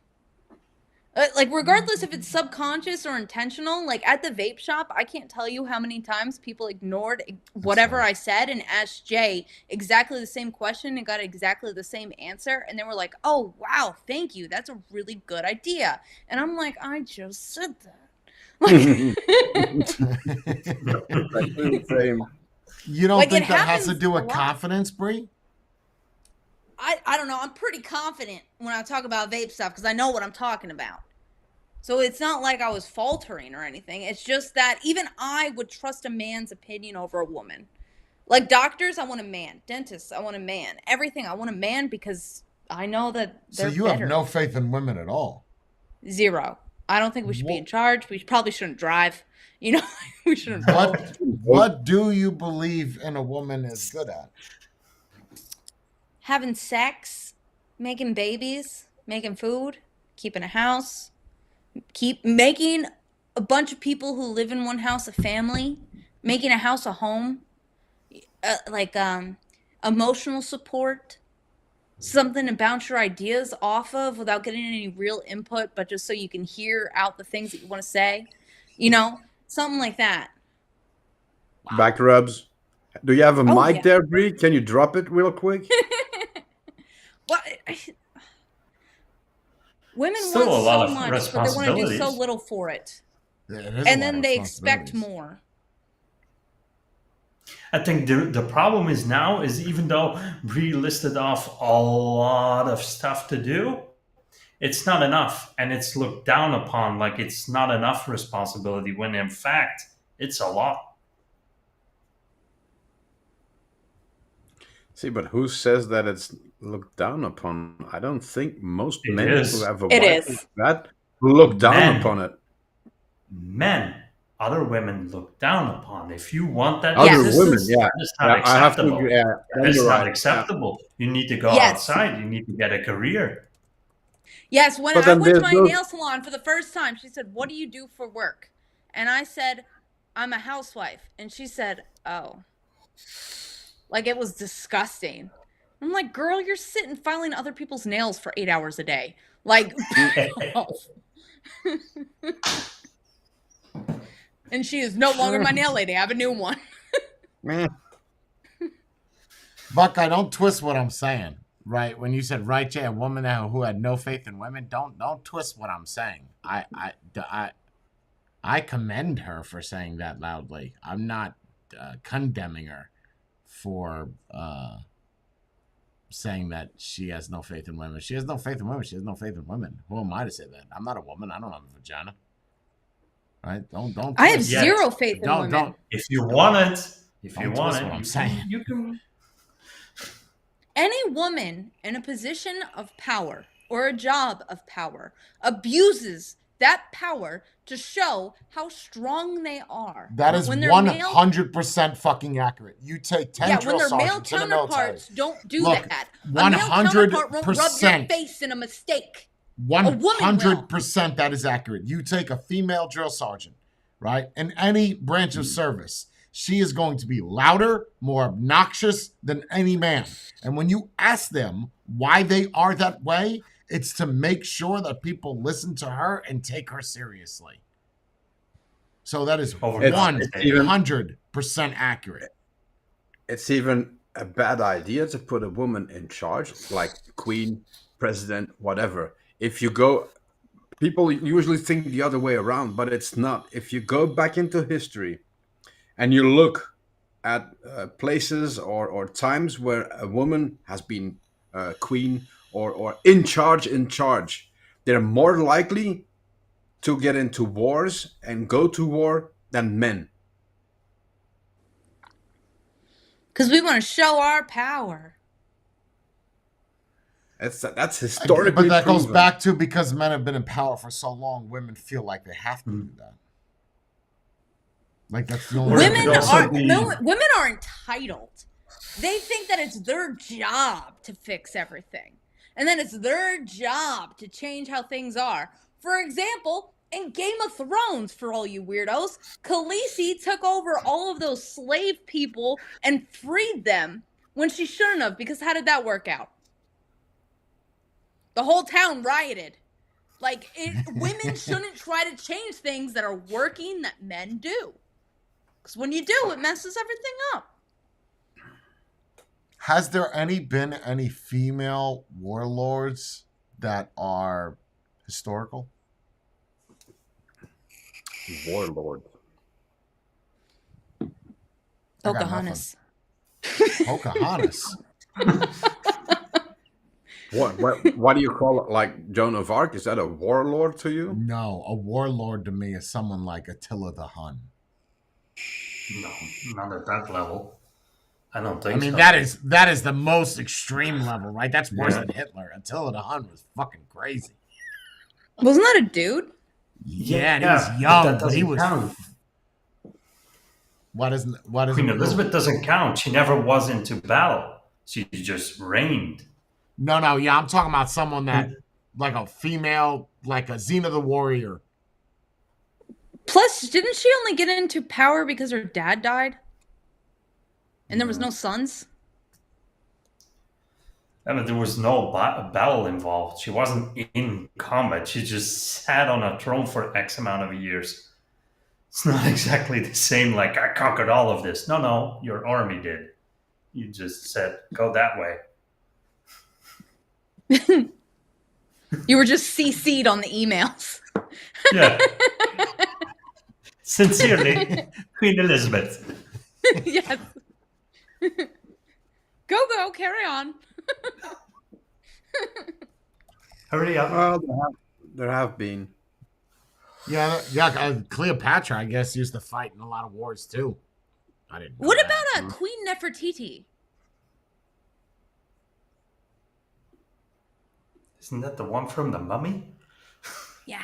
Like regardless if it's subconscious or intentional, like at the vape shop, I can't tell you how many times people ignored whatever I said and asked Jay exactly the same question and got exactly the same answer. And they were like, oh, wow, thank you. That's a really good idea. And I'm like, I just said that. You don't think that has to do with confidence, Bree? I don't know. I'm pretty confident when I talk about vape stuff because I know what I'm talking about. So it's not like I was faltering or anything. It's just that even I would trust a man's opinion over a woman. Like doctors, I want a man. Dentists, I want a man. Everything, I want a man because I know that they're So you better. have no faith in women at all? Zero. I don't think we should be in charge. We probably shouldn't drive. You know, we shouldn't vote. What do you believe in a woman is good at? Having sex, making babies, making food, keeping a house, keep making a bunch of people who live in one house a family, making a house a home, emotional support, something to bounce your ideas off of without getting any real input, but just so you can hear out the things that you want to say, you know, something like that. Back rubs. Do you have a mic there, Bree? Can you drop it real quick? Well, women Still want a lot so of much, but they want to do so responsibilities. little for it. Yeah, it is And then they expect more. I think the problem is now is even though Bree listed off a lot of stuff to do, it's not enough, and it's looked down upon like it's not enough responsibility when in fact it's a lot. See, but who says that it's looked down upon? I don't think most It men is. who have a It wife is. like that look down Men. upon it. Men, other women look down upon. If you want that Other existence, women, yeah. that is not Yeah, I have to acceptable. agree, yeah, That is you're not right, acceptable. You need to go Yes. outside. You need to get a career. Yes, when But I then went to there's my those- nail salon for the first time, she said, "What do you do for work?" And I said, "I'm a housewife." And she said, "Oh." Like, it was disgusting. I'm like, "Girl, you're sitting filing other people's nails for 8 hours a day." Like, and she is no longer my nail lady. I have a new one. Buckeye, don't twist what I'm saying. Right? When you said, right, Jay, a woman who had no faith in women, don't twist what I'm saying. I commend her for saying that loudly. I'm not condemning her for saying that she has no faith in women. She has no faith in women. She has no faith in women. Who am I to say that? I'm not a woman. I don't have a vagina. Right? Don't. I have twist. zero faith in women. Don't. If you want it, Don't twist what I'm saying. you can. Any woman in a position of power or a job of power abuses that power to show how strong they are. That is when their 100% fucking accurate. You take 10 when drill their male sergeants in the military. counterparts don't do Look, that. A male counterpart won't rub your 100%. face in a mistake. A woman will. 100% that is accurate. You take a female drill sergeant, right, in any branch of service, she is going to be louder, more obnoxious than any man. And when you ask them why they are that way, it's to make sure that people listen to her and take her seriously. So that is 100% accurate. It's even a bad idea to put a woman in charge, like queen, president, whatever. If you go, people usually think the other way around, but it's not. If you go back into history and you look at places or times where a woman has been queen or in charge, they're more likely to get into wars and go to war than men. Because we want to show our power. That's historically But that goes proven. back to because men have been in power for so long, women feel like they have to do that. Like that's the only Women are entitled. They think that it's their job to fix everything. And then it's their job to change how things are. For example, in Game of Thrones, for all you weirdos, Khaleesi took over all of those slave people and freed them when she shouldn't have, because how did that work out? The whole town rioted. Like, women shouldn't try to change things that are working that men do. Because when you do, it messes everything up. Has there been any female warlords that are historical? Warlord. Pocahontas. Pocahontas. What do you call it? Like Joan of Arc? Is that a warlord to you? No, a warlord to me is someone like Attila the Hun. No, not at that level. I don't think. I mean, so. that is the most extreme level, right? That's worse than Hitler. Attila the Hun was fucking crazy. Wasn't that a dude? Yeah, and he was young, but he was. Count. What is Queen Elizabeth doesn't count. She never was into battle. She just reigned. No, yeah, I'm talking about someone that, like a female, like a Xena the Warrior. Plus, didn't she only get into power because her dad died? And there was no sons? I mean, there was no battle involved. She wasn't in combat. She just sat on a throne for X amount of years. It's not exactly the same, like, I conquered all of this. No, your army did. You just said, go that way. You were just CC'd on the emails. Yeah. Sincerely, Queen Elizabeth. Yes. Go, carry on. Hurry up. Well, there have been. Yeah. Cleopatra, I guess, used to fight in a lot of wars too. I didn't. What about Queen Nefertiti? Isn't that the one from the Mummy? Yeah.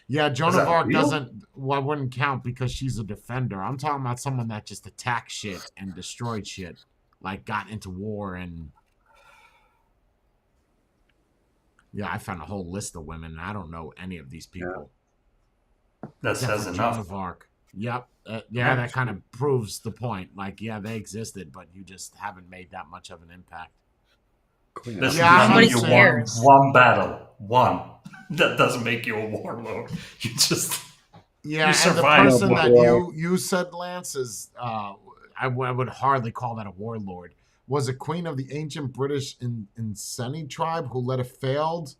Yeah, Joan Is of that Arc real? wouldn't count because she's a defender. I'm talking about someone that just attacked shit and destroyed shit, like got into war and. Yeah, I found a whole list of women. And I don't know any of these people. That says Joan enough. of Arc. Yep. That kind of proves the point. Like, yeah, they existed, but you just haven't made that much of an impact. Listen, Yeah, you won one battle. One. That doesn't make you a warlord. You just Yeah, you and the person that you said, Lance, is I would hardly call that a warlord. Was a queen of the ancient British Iceni tribe who led a failed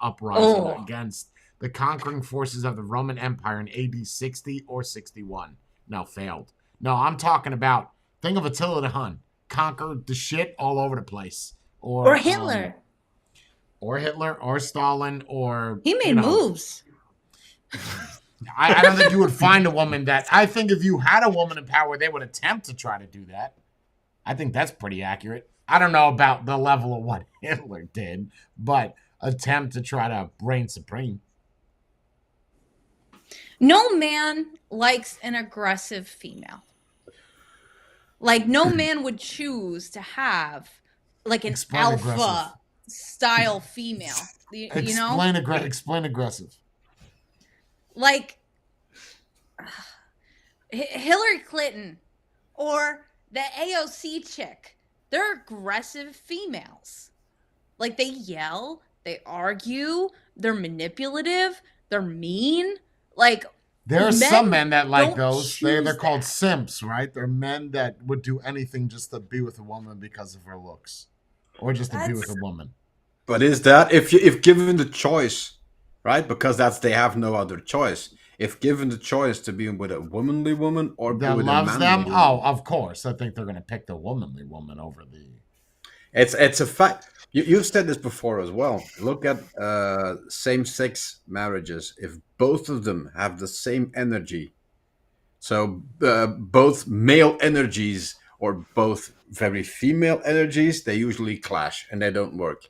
uprising against the conquering forces of the Roman Empire in AD 60 or 61. No, failed. No, I'm talking about, think of Attila the Hun. Conquered the shit all over the place. Or Hitler. Or Hitler, or Stalin, or... He made moves. I don't think you would find a woman that... I think if you had a woman in power, they would attempt to try to do that. I think that's pretty accurate. I don't know about the level of what Hitler did, but attempt to try to reign supreme. No man likes an aggressive female. Like, no man would choose to have, like, an alpha style female. You know? Explain aggressive. Like, Hillary Clinton or the AOC chick. They're aggressive females. Like, they yell, they argue, they're manipulative, they're mean. Like, there are some men that like those. They're called simps, right? They're men that would do anything just to be with a woman because of her looks, or just to be with a woman. But is that if given the choice, right? Because they have no other choice. If given the choice to be with a womanly woman or that with loves a them, manly woman, of course, I think they're going to pick the womanly woman over the. It's a fact. You've said this before as well. Look at same-sex marriages. If both of them have the same energy, so both male energies or both very female energies, they usually clash and they don't work.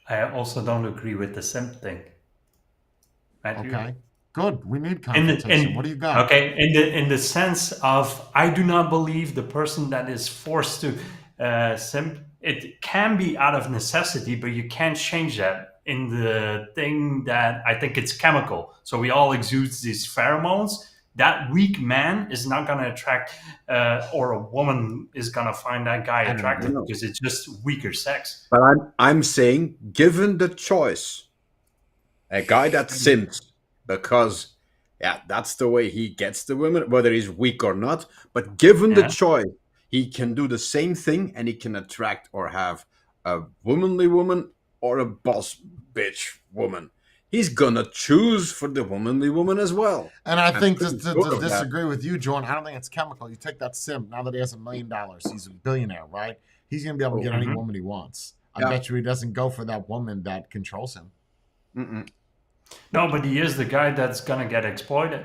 I also don't agree with the simp thing. Okay, good. We need competition. What do you got? Okay, in the sense of, I do not believe the person that is forced to simp. It can be out of necessity, but you can't change that. In the thing that I think it's chemical, so we all exude these pheromones. That weak man is not going to attract, or a woman is going to find that guy attractive because it's just weaker sex. But I'm saying, given the choice, a guy that simps because, that's the way he gets the women, whether he's weak or not. But given the choice, he can do the same thing and he can attract or have a womanly woman or a boss bitch woman. He's gonna choose for the womanly woman as well. And I think to disagree with you, Jordan, I don't think it's chemical. You take that simp, now that he has $1 million, he's a billionaire, right? He's gonna be able to get any woman he wants. I bet you he doesn't go for that woman that controls him. No, but he is the guy that's gonna get exploited.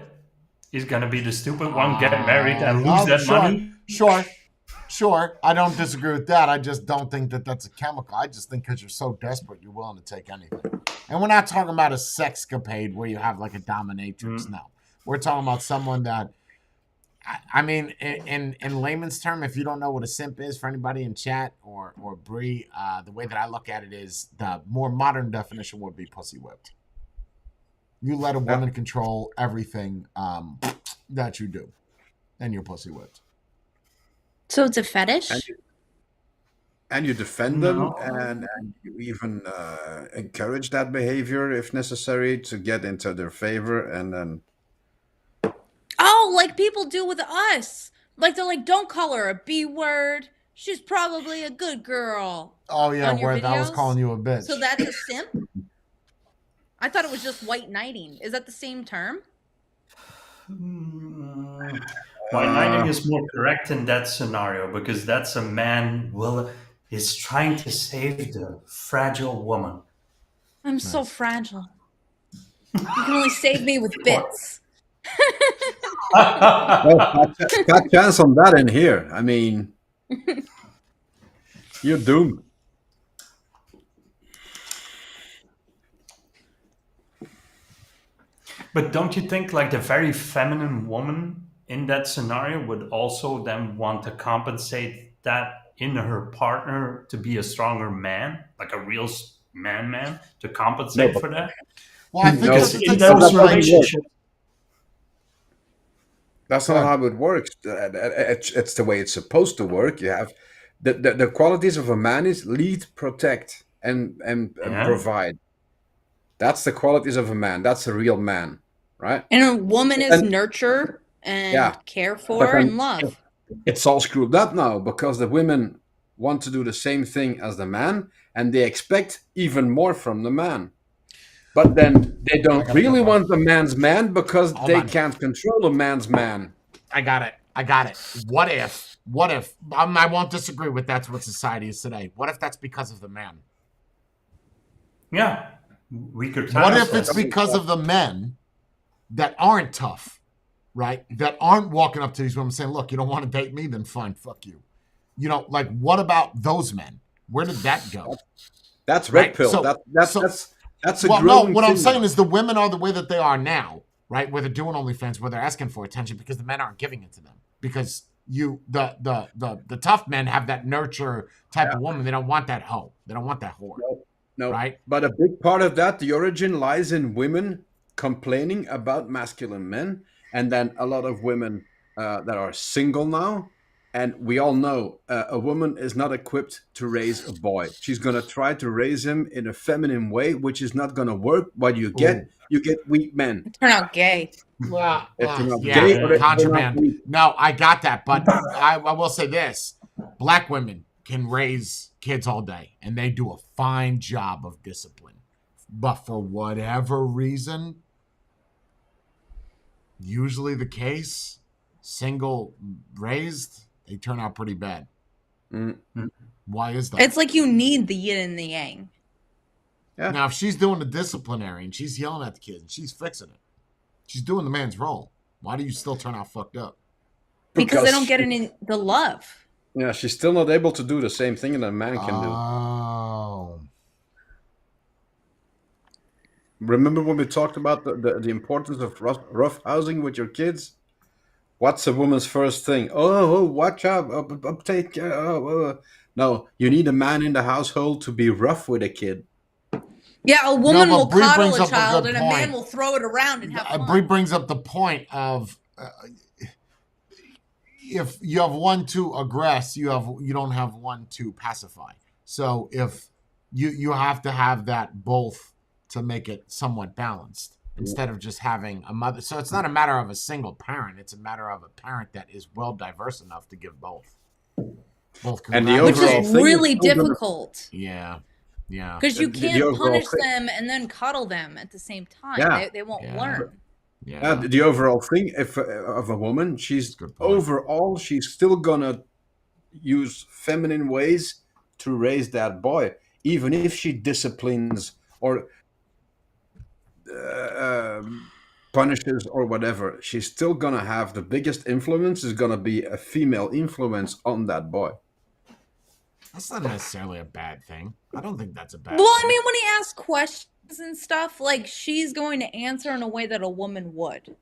He's gonna be the stupid one, get married, and lose that money. Sure. Sure, I don't disagree with that. I just don't think that that's a chemical. I just think because you're so desperate, you're willing to take anything. And we're not talking about a sexcapade where you have like a dominatrix. No, we're talking about someone that, I mean, in layman's term, if you don't know what a simp is, for anybody in chat or Bree, the way that I look at it is the more modern definition would be pussy whipped. You let a woman control everything that you do, and you're pussy whipped. So it's a fetish? And you defend them, and you even encourage that behavior if necessary to get into their favor, and then... Oh, like people do with us. Like they're like, don't call her a B word. She's probably a good girl. Oh yeah, where I was calling you a bitch. So that's a simp? I thought it was just white knighting. Is that the same term? White knighting is more correct in that scenario because that's a man is trying to save the fragile woman. I'm so fragile. You can only save me with bits. Got chance on that in here. I mean, you're doomed. But don't you think like the very feminine woman in that scenario would also then want to compensate that in her partner to be a stronger man, like a real man to compensate for that? Well, I think because in those relationships, that's not how it works. It's the way it's supposed to work. You have the qualities of a man is lead, protect, and provide. That's the qualities of a man. That's a real man, right? And a woman is nurture and care for and love. It's all screwed up now because the women want to do the same thing as the man, and they expect even more from the man. But then they don't really want the man's man because they can't control a man's man. I got it. What if, I won't disagree with that's what society is today. What if that's because of the man? Yeah. We could. What if it's because of the men that aren't tough, right? That aren't walking up to these women saying, look, you don't want to date me? Then fine, fuck you. You know, like, what about those men? Where did that go? That's red pill. So, that's a well, growing no, what I'm thing. saying is the women are the way that they are now, right? Where they're doing OnlyFans, where they're asking for attention because the men aren't giving it to them. Because the tough men have that nurture type of woman. They don't want that hoe. They don't want that whore. No, right? But a big part of that, the origin lies in women complaining about masculine men, and then a lot of women that are single now. And we all know a woman is not equipped to raise a boy. She's going to try to raise him in a feminine way, which is not going to work. What you get weak men. Turn out gay. Well, gay, contraband. No, I got that. But I will say this. Black women can raise kids all day, and they do a fine job of discipline. But for whatever reason, usually the case, single raised, they turn out pretty bad. Mm-hmm. Why is that? It's like you need the yin and the yang. Yeah. Now, if she's doing the disciplinary and she's yelling at the kids and she's fixing it, she's doing the man's role. Why do you still turn out fucked up? Because they don't get any the love. Yeah, she's still not able to do the same thing that a man can do. Oh. Remember when we talked about the importance of rough housing with your kids? What's a woman's first thing? Oh, watch out, uptake. No, you need a man in the household to be rough with a kid. Yeah, a woman will Bree coddle brings a up child, good and a man point. will throw it around and have fun. Bree brings up the point of if you have one to aggress, you don't have one to pacify. So if you have to have that both to make it somewhat balanced instead of just having a mother. So it's not a matter of a single parent; it's a matter of a parent that is well diverse enough to give both. And the which overall is thing really difficult. Yeah. Because you can't punish them and then cuddle them at the same time. Yeah. They won't learn. Yeah. The overall thing of a woman, she's overall she's still gonna use feminine ways to raise that boy, even if she disciplines or punishes or whatever, she's still gonna have the biggest influence is gonna be a female influence on that boy. That's not necessarily a bad thing. I don't think that's a bad Well, thing. I mean, when he asks questions and stuff, like, she's going to answer in a way that a woman would.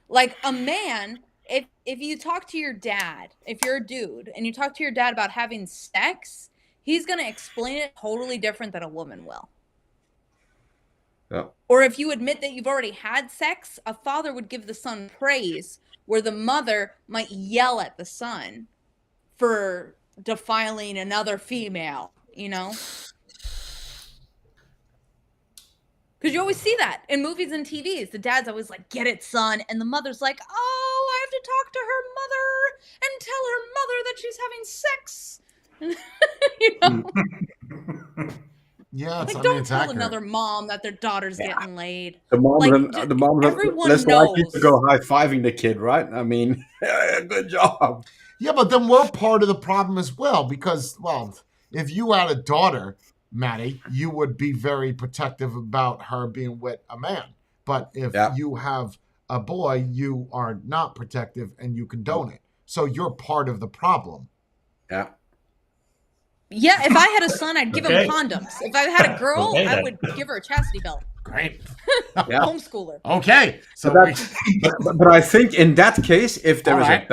Like, a man, if you talk to your dad, if you're a dude, and you talk to your dad about having sex, he's going to explain it totally different than a woman will. Yeah. Or if you admit that you've already had sex, a father would give the son praise, where the mother might yell at the son for defiling another female, you know? Because you always see that in movies and TVs. The dad's always like, get it, son. And the mother's like, oh, I have to talk to her mother and tell her mother that she's having sex. You know? Yeah, like, don't tell another mom that their daughter's getting laid. The moms, Like, the moms are everyone less likely to knows. go high-fiving the kid, right? I mean, good job. Yeah, but then we're part of the problem as well because, well, if you had a daughter, Maddie, you would be very protective about her being with a man. But if you have a boy, you are not protective and you condone it. So you're part of the problem. Yeah. Yeah, if I had a son, I'd give him condoms. If I had a girl, Okay, I then. would give her a chastity belt. Great. Yeah. Homeschooler. Okay. So but I think in that case, if there All is right.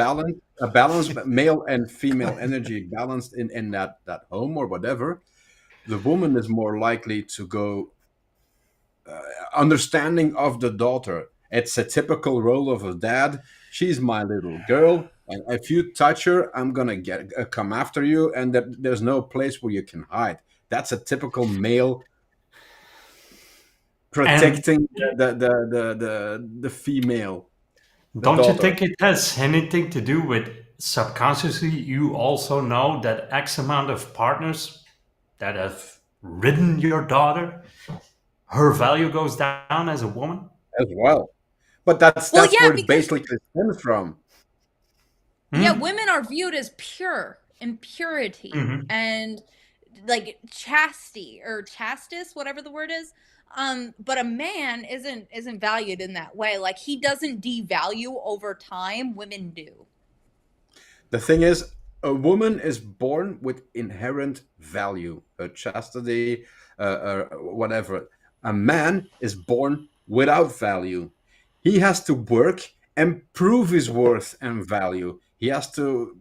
a balance, male and female energy balanced in that home or whatever, the woman is more likely to go understanding of the daughter. It's a typical role of a dad. She's my little girl, and if you touch her, I'm gonna come after you, and there's no place where you can hide. That's a typical male protecting the female. Don't you daughter. think it has anything to do with subconsciously you also know that X amount of partners that have ridden your daughter, her value goes down as a woman? As well. But that's Well, yeah, where it basically stems from. Yeah, women are viewed as pure and purity Mhm. and like chastity or chastis, whatever the word is. But a man isn't valued in that way. Like, he doesn't devalue over time. Women do. The thing is, a woman is born with inherent value, chastity, whatever. A man is born without value. He has to work and prove his worth and value. He has to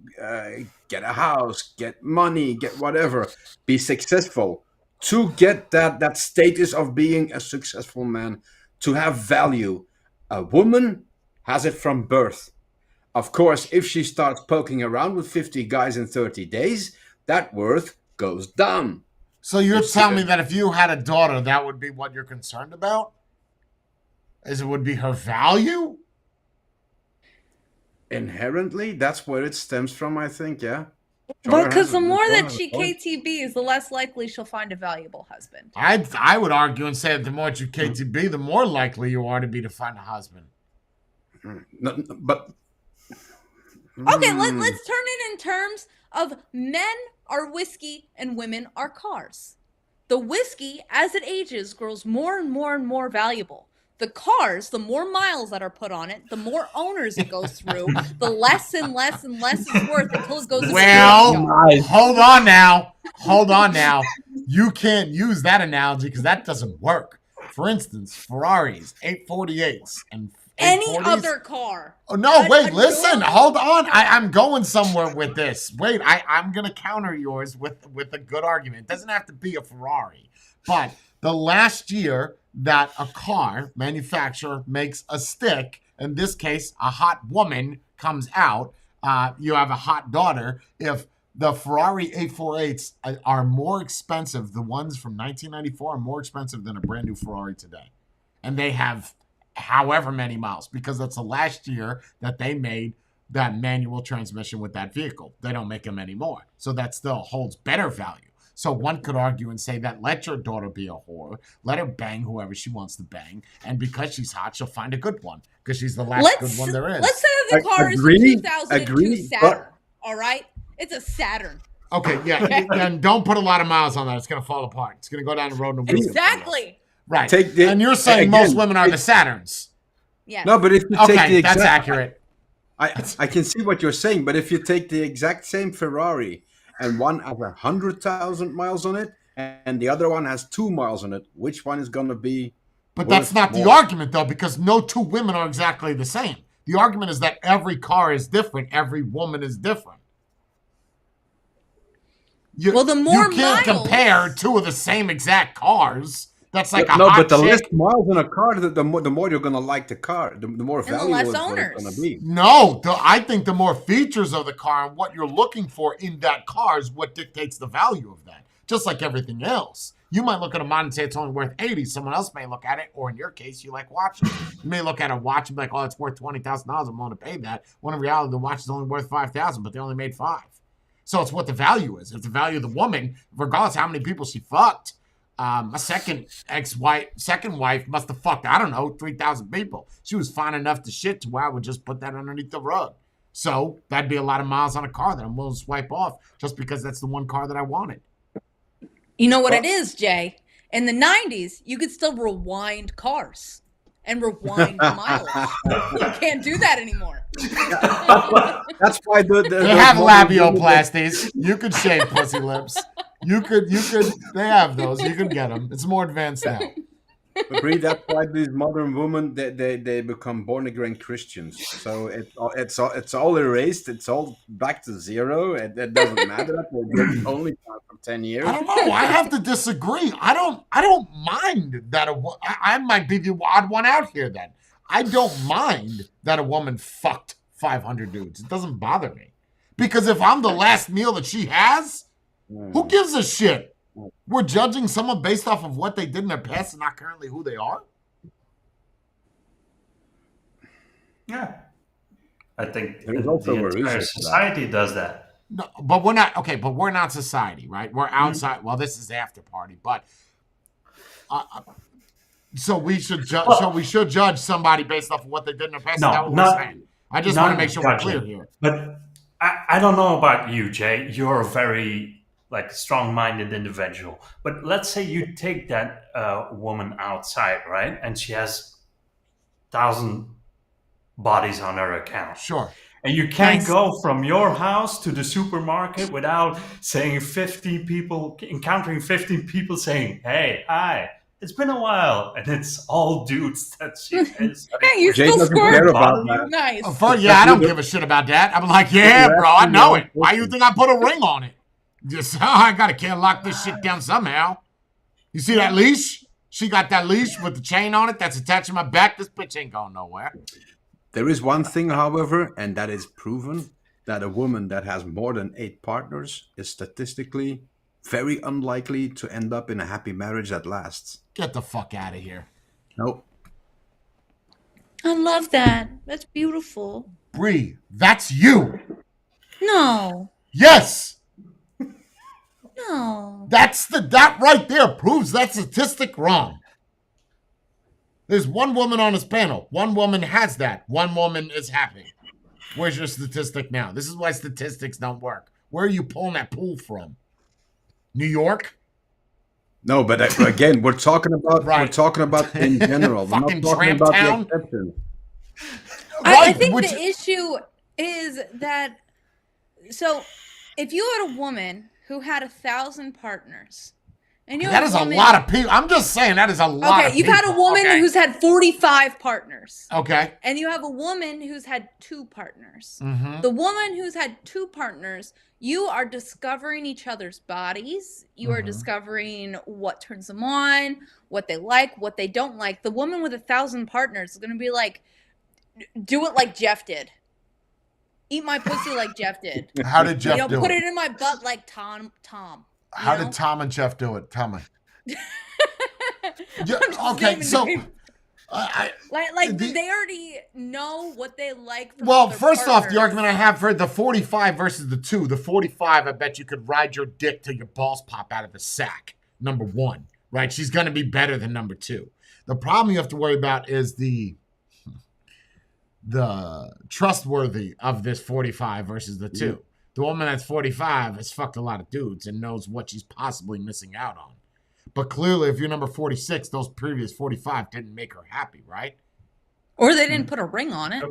get a house, get money, get whatever, be successful to get that status of being a successful man, to have value. A woman has it from birth. Of course, if she starts poking around with 50 guys in 30 days, that worth goes down. So you're telling me that if you had a daughter, that would be what you're concerned about? Is it would be her value? Inherently, that's where it stems from, I think, yeah. But because the more that she she KTBs, the less likely she'll find a valuable husband. I would argue and say that the more you KTB, the more likely you are to be to find a husband. No, but Okay, let's turn it in terms of men are whiskey and women are cars. The whiskey, as it ages, grows more and more and more valuable. The cars, the more miles that are put on it, the more owners it goes through, the less and less and less it's worth until it goes. Well, hold on now. Hold on now. You can't use that analogy because that doesn't work. For instance, Ferraris, 848s, and any 840s. other car. Oh, no, wait, listen. Hold on. I'm going somewhere with this. Wait, I'm going to counter yours with a good argument. It doesn't have to be a Ferrari. But the last year that a car manufacturer makes a stick, in this case, a hot woman comes out, you have a hot daughter. If the Ferrari 848s are more expensive, the ones from 1994 are more expensive than a brand new Ferrari today. And they have however many miles, because that's the last year that they made that manual transmission with that vehicle. They don't make them anymore. So that still holds better value. So one could argue and say that let your daughter be a whore, let her bang whoever she wants to bang, and because she's hot, she'll find a good one, because she's the last good one there is. Let's say that the car is a 2002 Saturn, all right? It's a Saturn. Okay, yeah, and don't put a lot of miles on that. It's going to fall apart. It's going to go down the road and Exactly. Right. Take the- and you're saying again, most women are the Saturns. Yes. No, but if you take the Okay, exact, that's accurate. I can see what you're saying, but if you take the exact same Ferrari and one has 100,000 miles on it and the other one has 2 miles on it, which one is going to be? But that's worth not the more? argument, though, because no two women are exactly the same. The argument is that every car is different. Every woman is different. Well, the more you can't miles- compare two of the same exact cars. That's like But a no, hot but the chick. less miles on a car, the more you're going to like the car, the more And the valuable less it's going owners. to be. No, I think the more features of the car and what you're looking for in that car is what dictates the value of that. Just like everything else. You might look at a model and say it's only worth 80. Someone else may look at it, or in your case, you like watches. You may look at a watch and be like, oh, it's worth $20,000. I'm willing to pay that. When in reality, the watch is only worth $5,000, but they only made 5. So it's what the value is. If the value of the woman, regardless of how many people she fucked, my second wife must have fucked, I don't know, 3,000 people. She was fine enough to shit to where I would just put that underneath the rug. So that'd be a lot of miles on a car that I'm willing to swipe off just because that's the one car that I wanted. You know what it is, Jay? In the 90s, you could still rewind cars and rewind mileage. You can't do that anymore. That's why they have labioplasties. You could shave pussy lips. You could. They have those. You can get them. It's more advanced now. But Bree, that's why these modern women they become born again Christians. So it's all erased. It's all back to zero. It doesn't matter. It's only for 10 years. I don't know. I have to disagree. I don't mind that I might be the odd one out here. Then I don't mind that a woman fucked 500 dudes. It doesn't bother me because if I'm the last meal that she has, who gives a shit? We're judging someone based off of what they did in their past and not currently who they are? Yeah. I think There's the also a entire reason for society does that. No, but we're not okay. But we're not society, right? We're outside. Well, this is Afterparty, but so we should judge. So we should judge somebody based off of what they did in their past. Is that what we're saying? I just want to make sure we're clear here. But I don't know about you, Jay. You're a very strong-minded individual. But let's say you take that woman outside, right, and she has 1,000 bodies on her account. Sure. And you can't go from your house to the supermarket without saying encountering 15 people saying, hey, hi, it's been a while. And it's all dudes that she is. Hey, you Jay still doesn't scored. care about that. Nice. I don't give a shit about that. I'm like, yeah, bro, I know it. Why you think I put a ring on it? Just, can't lock this shit down somehow. You see that leash? She got that leash with the chain on it that's attached to my back. This bitch ain't going nowhere. There is one thing, however, and that is proven, that a woman that has more than 8 partners is statistically very unlikely to end up in a happy marriage that lasts. Get the fuck out of here. Nope. I love that. That's beautiful. Bree, that's you. No. Yes. No. That right there proves that statistic wrong. There's one woman on this panel. One woman has that. One woman is happy. Where's your statistic now? This is why statistics don't work. Where are you pulling that pool from? New York? No, but again, we're talking about in general. We're not Fucking talking tramp about town? the exception. I think the issue is that, so if you had a woman who had 1,000 partners, and you that is a lot of people. I'm just saying that is a lot of Okay, you've people. had a woman who's had 45 partners. Okay. And you have a woman who's had 2 partners. Mhm. The woman who's had 2 partners, you are discovering each other's bodies. You are discovering what turns them on, what they like, what they don't like. The woman with 1,000 partners is going to be like, do it like Jeff did. Eat my pussy like Jeff did. How did Jeff do put it? it in my butt like Tom. How did Tom and Jeff do it? Tell me. Okay, so they already know what they like. From well, their first off, the partners. argument I have for the 45 versus the 2. The 45, I bet you could ride your dick till your balls pop out of the sack. Number 1, right? She's going to be better than number 2. The problem you have to worry about is the trustworthy of this 45 versus the 2. The woman that's 45 has fucked a lot of dudes and knows what she's possibly missing out on. But clearly, if you're number 46, those previous 45 didn't make her happy, right? Or they didn't put a ring on it.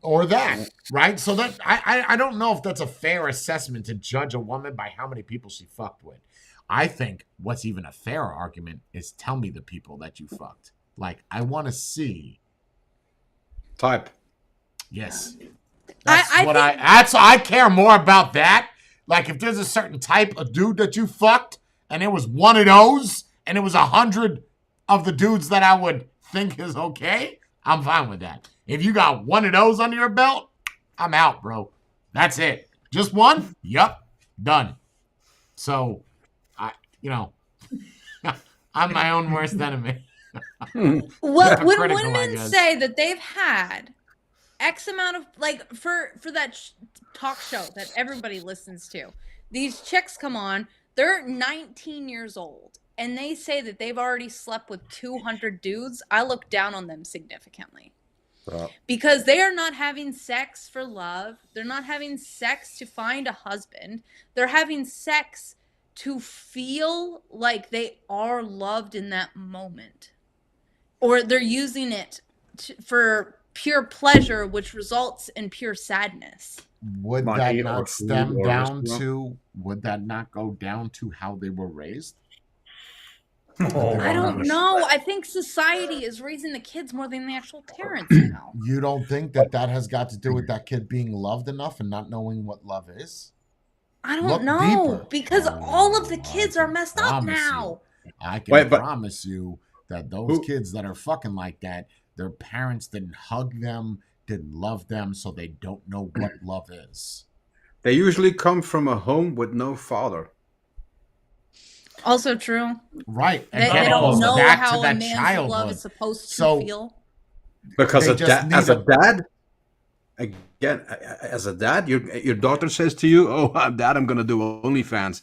Or that, right? So that I don't know if that's a fair assessment to judge a woman by how many people she fucked with. I think what's even a fair argument is tell me the people that you fucked. Like, I want to see. Type. Yes. I care more about that. Like, if there's a certain type of dude that you fucked and it was one of those and it was 100 of the dudes that I would think is okay, I'm fine with that. If you got one of those under your belt, I'm out, bro. That's it. Just one? Yup. Done. So, I'm my own worst enemy. Well, when women say that they've had X amount of, like, for that talk show that everybody listens to, these chicks come on, they're 19 years old, and they say that they've already slept with 200 dudes, I look down on them significantly. Because they are not having sex for love. They're not having sex to find a husband. They're having sex to feel like they are loved in that moment. Or they're using it for pure pleasure, which results in pure sadness. Would that not stem down to, would that not go down to how they were raised? I don't know. I think society is raising the kids more than the actual parents now. You don't think that has got to do with that kid being loved enough and not knowing what love is? I don't know. Because all of the kids are messed up now. I can promise you that those kids that are fucking like that, their parents didn't hug them, didn't love them, so they don't know what love is. They usually come from a home with no father. Also true. Right. They don't know how a man's love is supposed to feel. Because as a dad, your daughter says to you, "Oh, Dad, I'm going to do OnlyFans."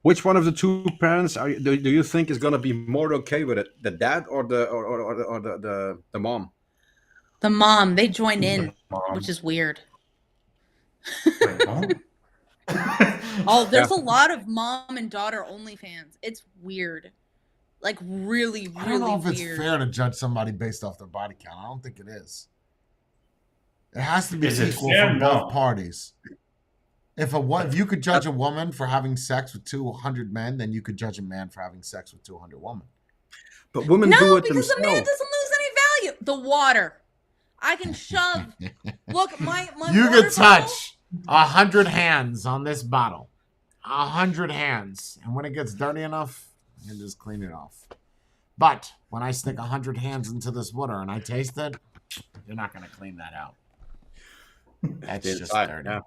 Which one of the two parents do you think is going to be more okay with it, the dad or the mom? The mom. They join in, which is weird. Oh, there's a lot of mom and daughter OnlyFans. It's weird. Like, really, really weird. I don't know if it's fair to judge somebody based off their body count. I don't think it is. It has to be equal from both parties. If you could judge a woman for having sex with 200 men, then you could judge a man for having sex with 200 women. But women do it themselves. No, because the man doesn't lose any value. The water. I can shove. Look, my you could touch 100 hands on this bottle. 100 hands. And when it gets dirty enough, you can just clean it off. But when I stick 100 hands into this water and I taste it, you're not going to clean that out. That's just dirty. Yeah.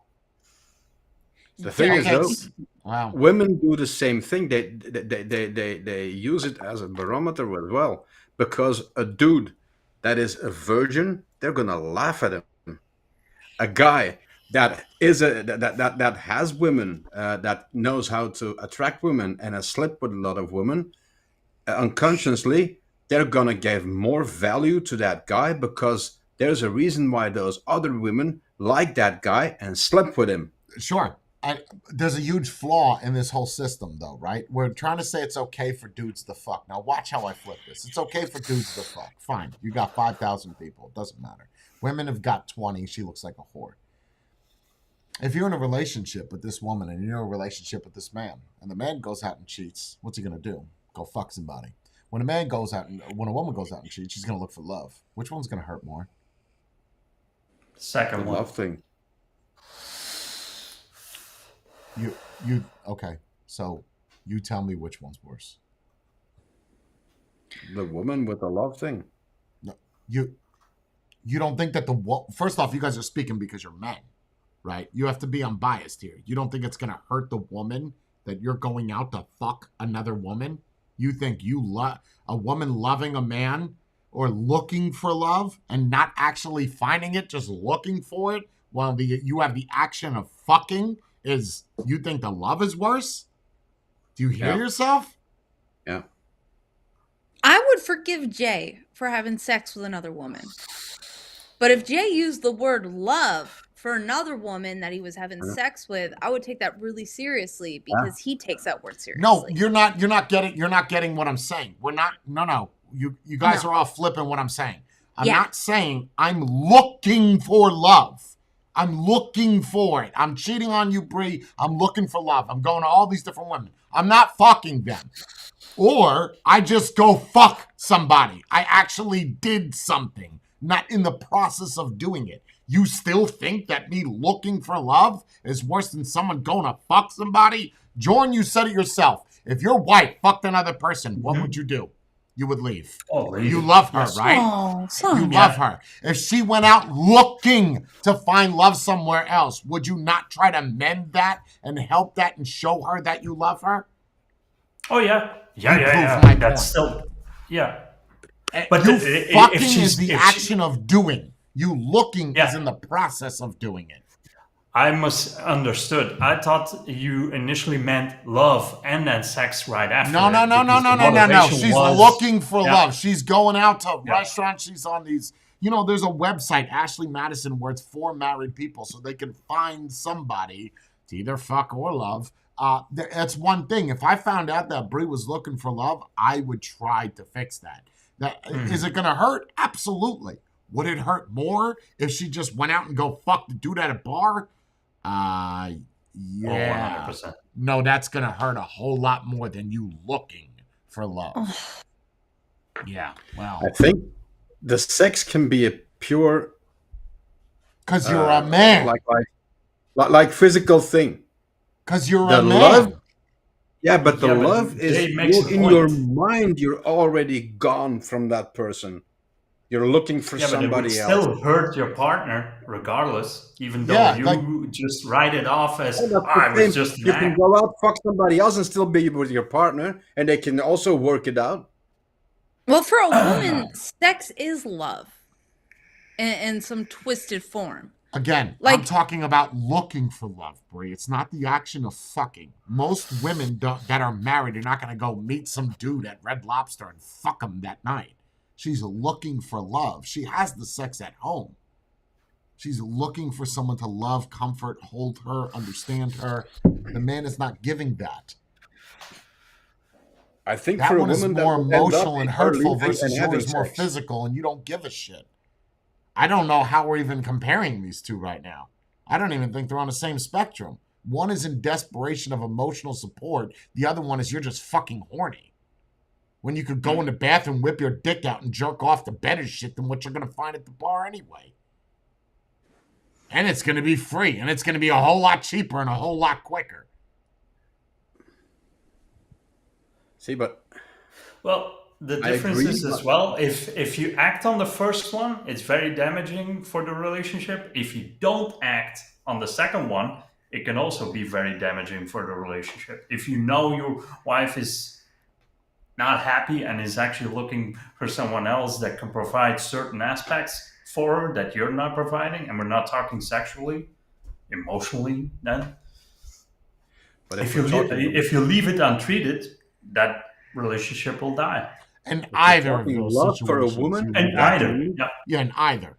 The thing is, though, women do the same thing. They use it as a barometer as well. Because a dude that is a virgin, they're gonna laugh at him. A guy that is that has women, that knows how to attract women and has slept with a lot of women, unconsciously, they're gonna give more value to that guy because there's a reason why those other women like that guy and slept with him. Sure. And there's a huge flaw in this whole system, though, right? We're trying to say it's okay for dudes to fuck. Now, watch how I flip this. It's okay for dudes to fuck. Fine. You got 5,000 people. It doesn't matter. Women have got 20. She looks like a whore. If you're in a relationship with this woman and you're in a relationship with this man, and the man goes out and cheats, what's he going to do? Go fuck somebody. When a woman goes out and cheats, she's going to look for love. Which one's going to hurt more? Second one. Love thing. You okay? So you tell me which one's worse. The woman with the love thing. No, you don't think that first off, you guys are speaking because you're men, right? You have to be unbiased here. You don't think it's gonna hurt the woman that you're going out to fuck another woman? You think a woman loving a man or looking for love and not actually finding it, just looking for it, while you have the action of fucking? You think the love is worse? Do you hear yourself? Yeah. I would forgive Jay for having sex with another woman. But if Jay used the word love for another woman that he was having sex with, I would take that really seriously because he takes that word seriously. No, you're not getting what I'm saying. We're not. No. You guys are all flipping what I'm saying. I'm not saying I'm looking for love. I'm looking for it. I'm cheating on you, Bree. I'm looking for love. I'm going to all these different women. I'm not fucking them. Or I just go fuck somebody. I actually did something, not in the process of doing it. You still think that me looking for love is worse than someone going to fuck somebody? Jordan, you said it yourself. If your wife fucked another person, what would you do? You would leave. Oh, leave. You love her, Yes. right? Oh, You love her. If she went out looking to find love somewhere else, would you not try to mend that and help that and show her that you love her? Oh yeah, You prove my That's point. still, yeah. But fucking is the action of doing. You looking is in the process of doing it. I misunderstood. I thought you initially meant love and then sex right after. No. She's looking for love. She's going out to restaurants. She's on these, there's a website, Ashley Madison, where it's for married people so they can find somebody to either fuck or love. That's one thing. If I found out that Brie was looking for love, I would try to fix that. Is it going to hurt? Absolutely. Would it hurt more if she just went out and go fuck the dude at a bar? Yeah. 100%. No, that's going to hurt a whole lot more than you looking for love. Yeah, well. I think the sex can be a pure... Because you're a man. Like physical thing. Because you're the a man. Love, but the love is in your mind. You're already gone from that person. You're looking for somebody but it would else. still hurt your partner regardless, even though you just write it off as I was just you can go out, fuck somebody else, and still be with your partner, and they can also work it out. Well, for a woman, sex is love in some twisted form. Again, I'm talking about looking for love, Brie. It's not the action of fucking. Most women that are married are not going to go meet some dude at Red Lobster and fuck him that night. She's looking for love. She has the sex at home. She's looking for someone to love, comfort, hold her, understand her. The man is not giving that. I think that for one a is woman more that emotional and hurtful versus and yours more sex. physical, and you don't give a shit. I don't know how we're even comparing these two right now. I don't even think they're on the same spectrum. One is in desperation of emotional support. The other one is you're just fucking horny. When you could go in the bathroom, whip your dick out, and jerk off to better shit than what you're going to find at the bar anyway. And it's going to be free. And it's going to be a whole lot cheaper and a whole lot quicker. See, but... Well, the difference is as well, if you act on the first one, it's very damaging for the relationship. If you don't act on the second one, it can also be very damaging for the relationship. If you know your wife is not happy and is actually looking for someone else that can provide certain aspects for her that you're not providing, and we're not talking sexually, emotionally then. But if you leave it untreated, that relationship will die. And either of those love situations. for a woman, and either, in either.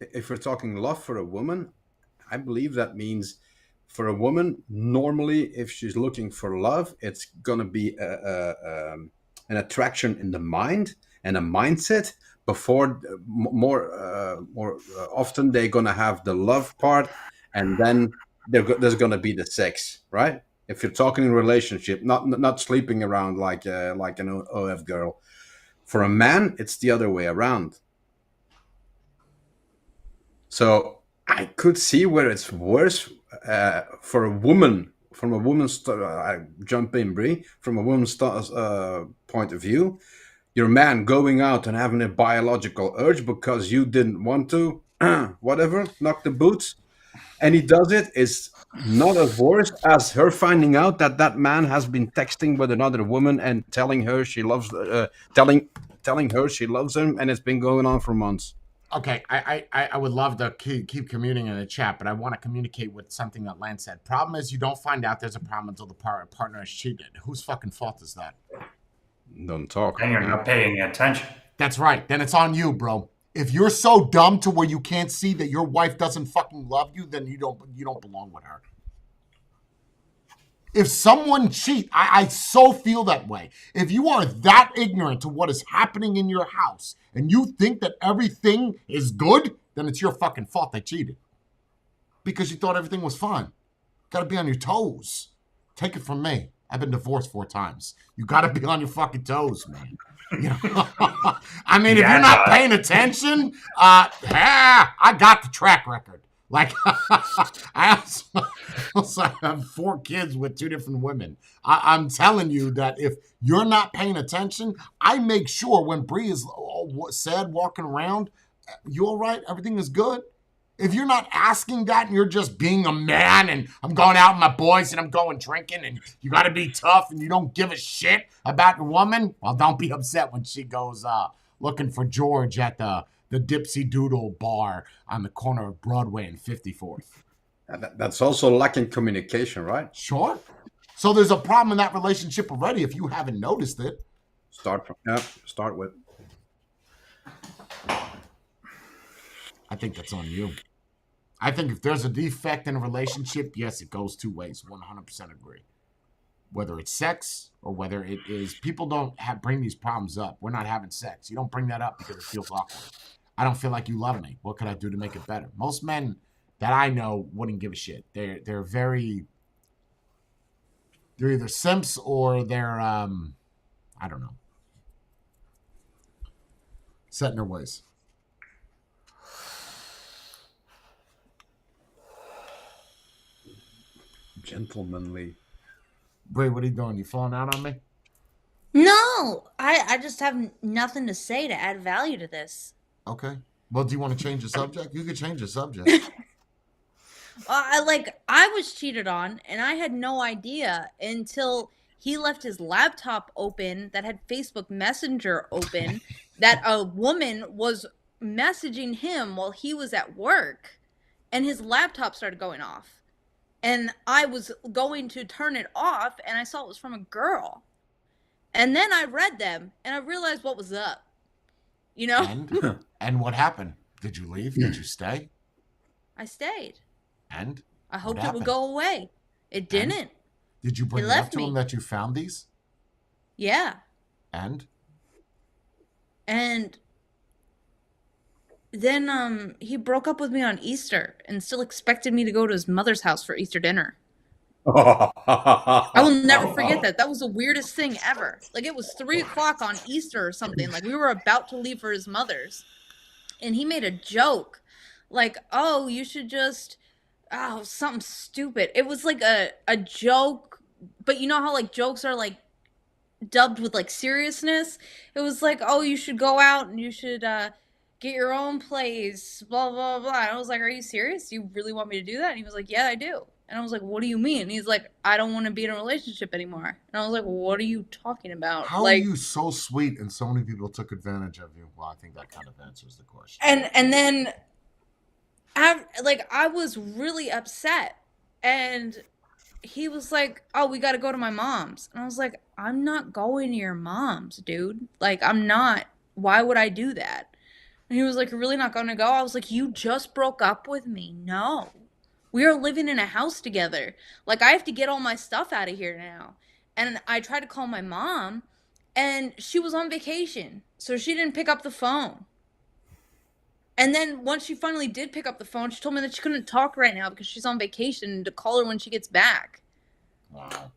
If we're talking love for a woman, I believe that means for a woman, normally, if she's looking for love, it's gonna be an attraction in the mind and a mindset. Before more often, they're gonna have the love part, and then there's gonna be the sex, right? If you're talking relationship, not sleeping around like an OF girl. For a man, it's the other way around. So I could see where it's worse for a woman. From a woman's, I jump in, Brie. From a woman's point of view, your man going out and having a biological urge because you didn't want to, whatever, knock the boots, and he does it, is not as worse as her finding out that man has been texting with another woman and telling her she loves, telling her she loves him, and it's been going on for months. Okay, I would love to keep commuting in the chat, but I want to communicate with something that Lance said. Problem is, you don't find out there's a problem until the partner has cheated. Whose fucking fault is that? Don't talk. And you're not paying attention. That's right. Then it's on you, bro. If you're so dumb to where you can't see that your wife doesn't fucking love you, then you don't belong with her. If someone cheat, I so feel that way. If you are that ignorant to what is happening in your house and you think that everything is good, then it's your fucking fault they cheated. Because you thought everything was fine. Got to be on your toes. Take it from me. I've been divorced 4 times. You got to be on your fucking toes, man. You know? I mean, if you're not paying attention, I got the track record. Like, I also have 4 kids with 2 different women. I'm telling you that if you're not paying attention, I make sure when Bree is sad walking around, you all right? Everything is good? If you're not asking that and you're just being a man and I'm going out with my boys and I'm going drinking and you got to be tough and you don't give a shit about your woman, well, don't be upset when she goes looking for George at the Dipsy Doodle bar on the corner of Broadway and 54th. That's also lacking communication, right? Sure. So there's a problem in that relationship already if you haven't noticed it. Start with. I think that's on you. I think if there's a defect in a relationship, yes, it goes 2 ways. 100% agree. Whether it's sex or whether it is, people don't bring these problems up. We're not having sex. You don't bring that up because it feels awkward. I don't feel like you love me. What could I do to make it better? Most men that I know wouldn't give a shit. They're either simps or they're I don't know, set in their ways. Gentlemanly. Bray, what are you doing? You falling out on me? No, I just have nothing to say to add value to this. Okay. Well, do you want to change the subject? You could change the subject. I was cheated on, and I had no idea until he left his laptop open that had Facebook Messenger open, that a woman was messaging him while he was at work, and his laptop started going off. And I was going to turn it off, and I saw it was from a girl. And then I read them, and I realized what was up. You know? And what happened? Did you leave? Did you stay? I stayed. And? I hoped it would go away. It didn't. Did you bring it up to him that you found these? Yeah. And? And then he broke up with me on Easter and still expected me to go to his mother's house for Easter dinner. I will never forget that. That was the weirdest thing ever. Like, it was 3:00 on Easter or something. Like, we were about to leave for his mother's. And he made a joke. Like, oh, you should just... Oh, something stupid. It was like a joke. But you know how, like, jokes are, like, dubbed with, like, seriousness? It was like, oh, you should go out and you should get your own place, blah, blah, blah. And I was like, are you serious? You really want me to do that? And he was like, yeah, I do. And I was like, what do you mean? And he's like, I don't want to be in a relationship anymore. And I was like, what are you talking about? How are you so sweet and so many people took advantage of you? Well, I think that kind of answers the question. And then I was really upset. And he was like, oh, we got to go to my mom's. And I was like, I'm not going to your mom's, dude. Like, I'm not. Why would I do that? And he was like, you're really not going to go? I was like, you just broke up with me. No. We are living in a house together. Like, I have to get all my stuff out of here now. And I tried to call my mom, and she was on vacation. So she didn't pick up the phone. And then once she finally did pick up the phone, she told me that she couldn't talk right now because she's on vacation and to call her when she gets back. Wow.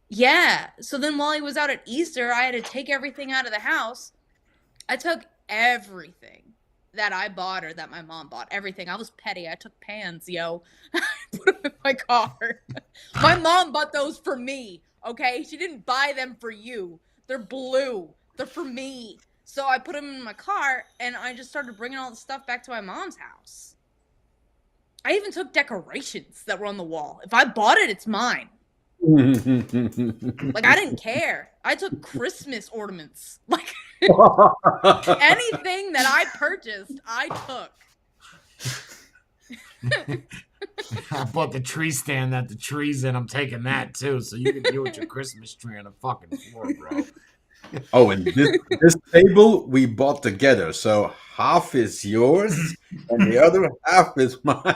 Yeah. So then while he was out at Easter, I had to take everything out of the house. I took everything that I bought or that my mom bought. Everything. I was petty. I took pans, yo. I put them in my car. My mom bought those for me, okay? She didn't buy them for you. They're blue. They're for me. So I put them in my car, and I just started bringing all the stuff back to my mom's house. I even took decorations that were on the wall. If I bought it, it's mine. Like, I didn't care. I took Christmas ornaments. Like, anything that I purchased, I took. I bought the tree stand that the tree's in. I'm taking that, too. So you can deal with your Christmas tree on the fucking floor, bro. Oh, and this table we bought together. So half is yours and the other half is mine.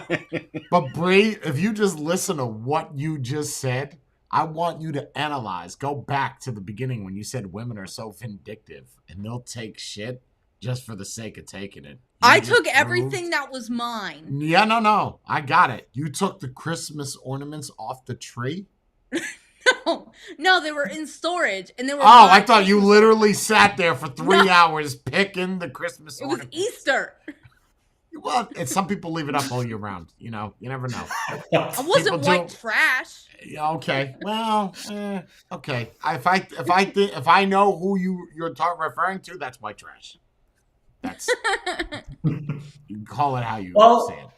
But Bree, if you just listen to what you just said, I want you to analyze. Go back to the beginning when you said women are so vindictive and they'll take shit just for the sake of taking it. I took everything that was mine. Yeah, no. I got it. You took the Christmas ornaments off the tree? No, they were in storage, and they were. Oh, I thought you literally sat there for 3 hours picking the Christmas ornaments. It was Easter. Well, and some people leave it up all year round. You know, you never know. I wasn't white trash. Okay, well, okay. If I know who you're referring to, that's white trash. That's you can call it how you say it.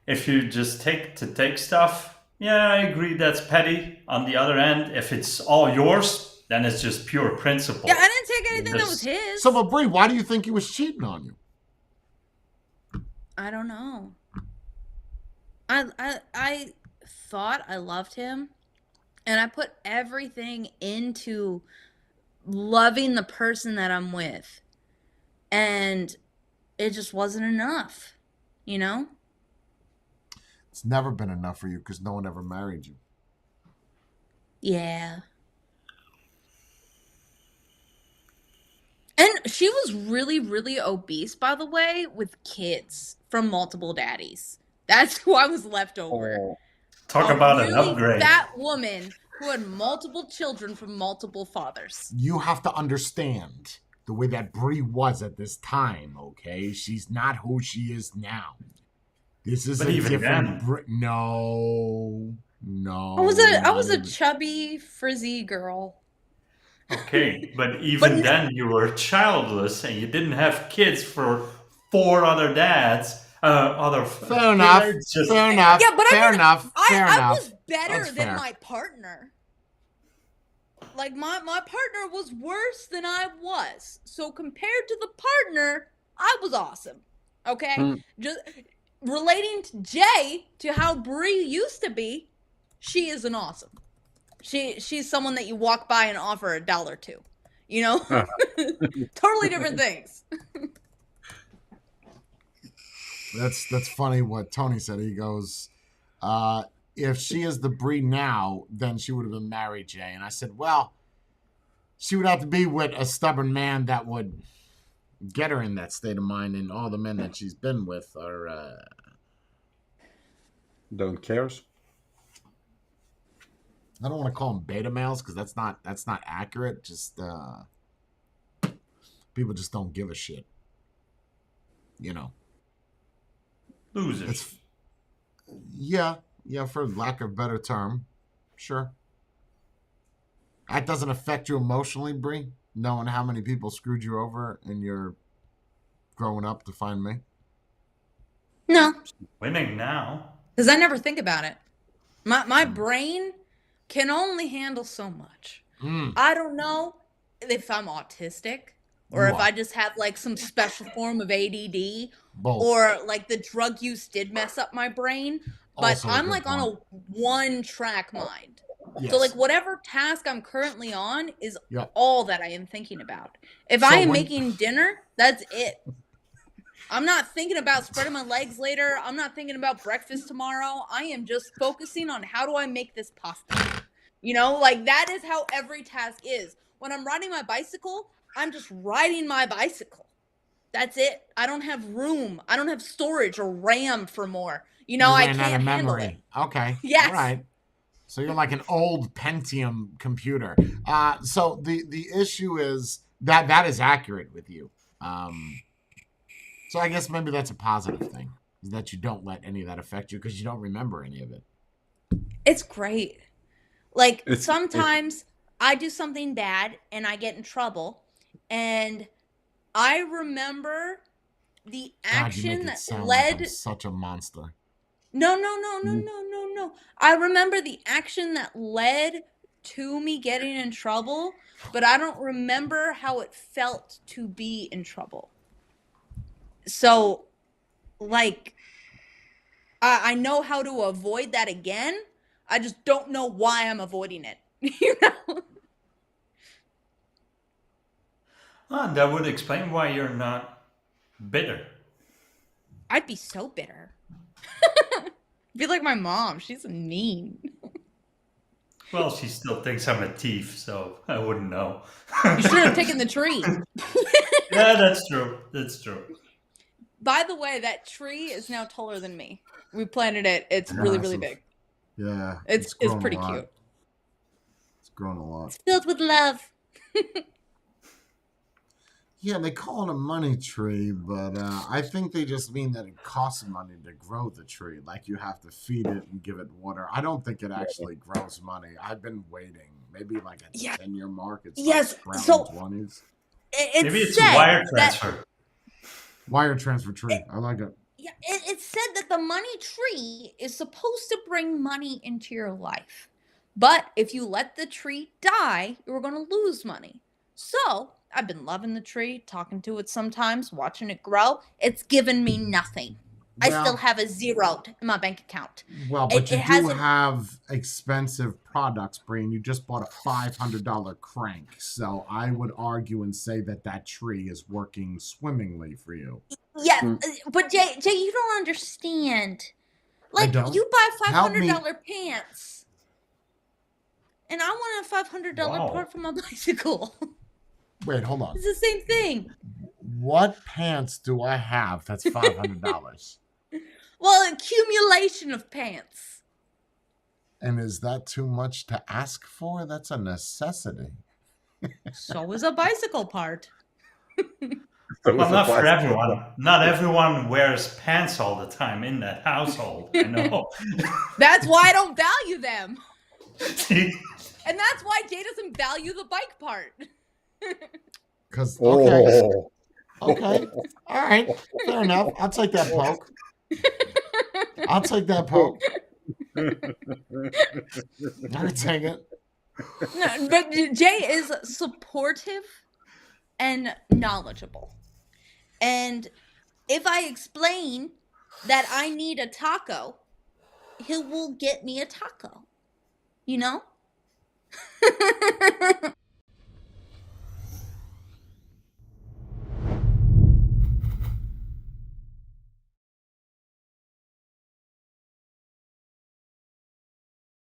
If you just take stuff, yeah, I agree that's petty. On the other end, if it's all yours, then it's just pure principle. Yeah, I didn't take anything that was his. So, but Bree, why do you think he was cheating on you? I don't know. I thought I loved him, and I put everything into loving the person that I'm with, and it just wasn't enough, you know? It's never been enough for you because no one ever married you. Yeah. And she was really, really obese, by the way, with kids from multiple daddies. That's who I was left over. Talk about an upgrade. That woman who had multiple children from multiple fathers. You have to understand the way that Bree was at this time, okay? She's not who she is now. This is a different Bree. No. I was a chubby, frizzy girl. Okay, but even then you were childless and you didn't have kids for 4 other dads. Fair enough. Yeah, but I was better than my partner. Like my partner was worse than I was. So compared to the partner, I was awesome. Okay? Just relating to Jay to how Bree used to be, she isn't awesome. She's someone that you walk by and offer $1 to. You know? Totally different things. That's funny what Tony said. He goes, if she is the Bree now, then she would have been married, Jay. And I said, well, she would have to be with a stubborn man that would get her in that state of mind. And all the men that she's been with are... Don't cares. I don't want to call them beta males because that's not accurate. Just people just don't give a shit. You know. Losers. Yeah, for lack of a better term. Sure. That doesn't affect you emotionally, Bree, knowing how many people screwed you over and you're growing up to find me? No. Winning now. Because I never think about it. My brain can only handle so much. I don't know if I'm autistic or if I just have like some special form of ADD. Both. Or like the drug use did mess up my brain. But Also I'm like point. on a one-track mind. Yes. So like whatever task I'm currently on is all that I am thinking about. If So I am making dinner, that's it. I'm not thinking about spreading my legs later. I'm not thinking about breakfast tomorrow. I am just focusing on how do I make this pasta. You know, like that is how every task is. When I'm riding my bicycle, I'm just riding my bicycle. That's it. I don't have room. I don't have storage or RAM for more. You know, I can't handle it. Okay. Yes. All right. So you're like an old Pentium computer. So the issue is that is accurate with you. So I guess maybe that's a positive thing, is that you don't let any of that affect you because you don't remember any of it. It's great. Like sometimes I do something bad and I get in trouble, and I remember the action that led. Like I'm such a monster. No. I remember the action that led to me getting in trouble, but I don't remember how it felt to be in trouble. So, like, I know how to avoid that again. I just don't know why I'm avoiding it. You know? That would explain why you're not bitter. I'd be so bitter. Be like my mom. She's mean. Well, she still thinks I'm a thief, so I wouldn't know. You should have taken the tree. Yeah, that's true. That's true. By the way, that tree is now taller than me. We planted it. It's really, really big. Yeah. It's grown pretty a lot. cute. It's grown a lot. It's filled with love. Yeah, they call it a money tree, but I think they just mean that it costs money to grow the tree. Like you have to feed it and give it water. I don't think it actually grows money. I've been waiting. Maybe like at the 10-year mark, it's sprouting 20s. Maybe it's a wire transfer. Wire transfer tree. I like it. Yeah, it said that the money tree is supposed to bring money into your life. But if you let the tree die, you're going to lose money. So I've been loving the tree, talking to it sometimes, watching it grow. It's given me nothing. I still have a zero in my bank account. Well, but you do have expensive products, Brian. You just bought a $500 crank. So I would argue and say that that tree is working swimmingly for you. Yeah, but Jay, you don't understand. Like, I don't. you buy $500 pants. And I want a $500 part for my bicycle. Wait, hold on. It's the same thing. What pants do I have that's $500? Well, accumulation of pants. And is that too much to ask for? That's a necessity. So is a bicycle part. Well, not for everyone. Not everyone wears pants all the time in that household. I know. That's why I don't value them. And that's why Jay doesn't value the bike part. Because okay, all right, fair enough. I'll take that poke. I'll take that poke. I'll take it. No, but Jay is supportive and knowledgeable. And if I explain that I need a taco, he will get me a taco. You know?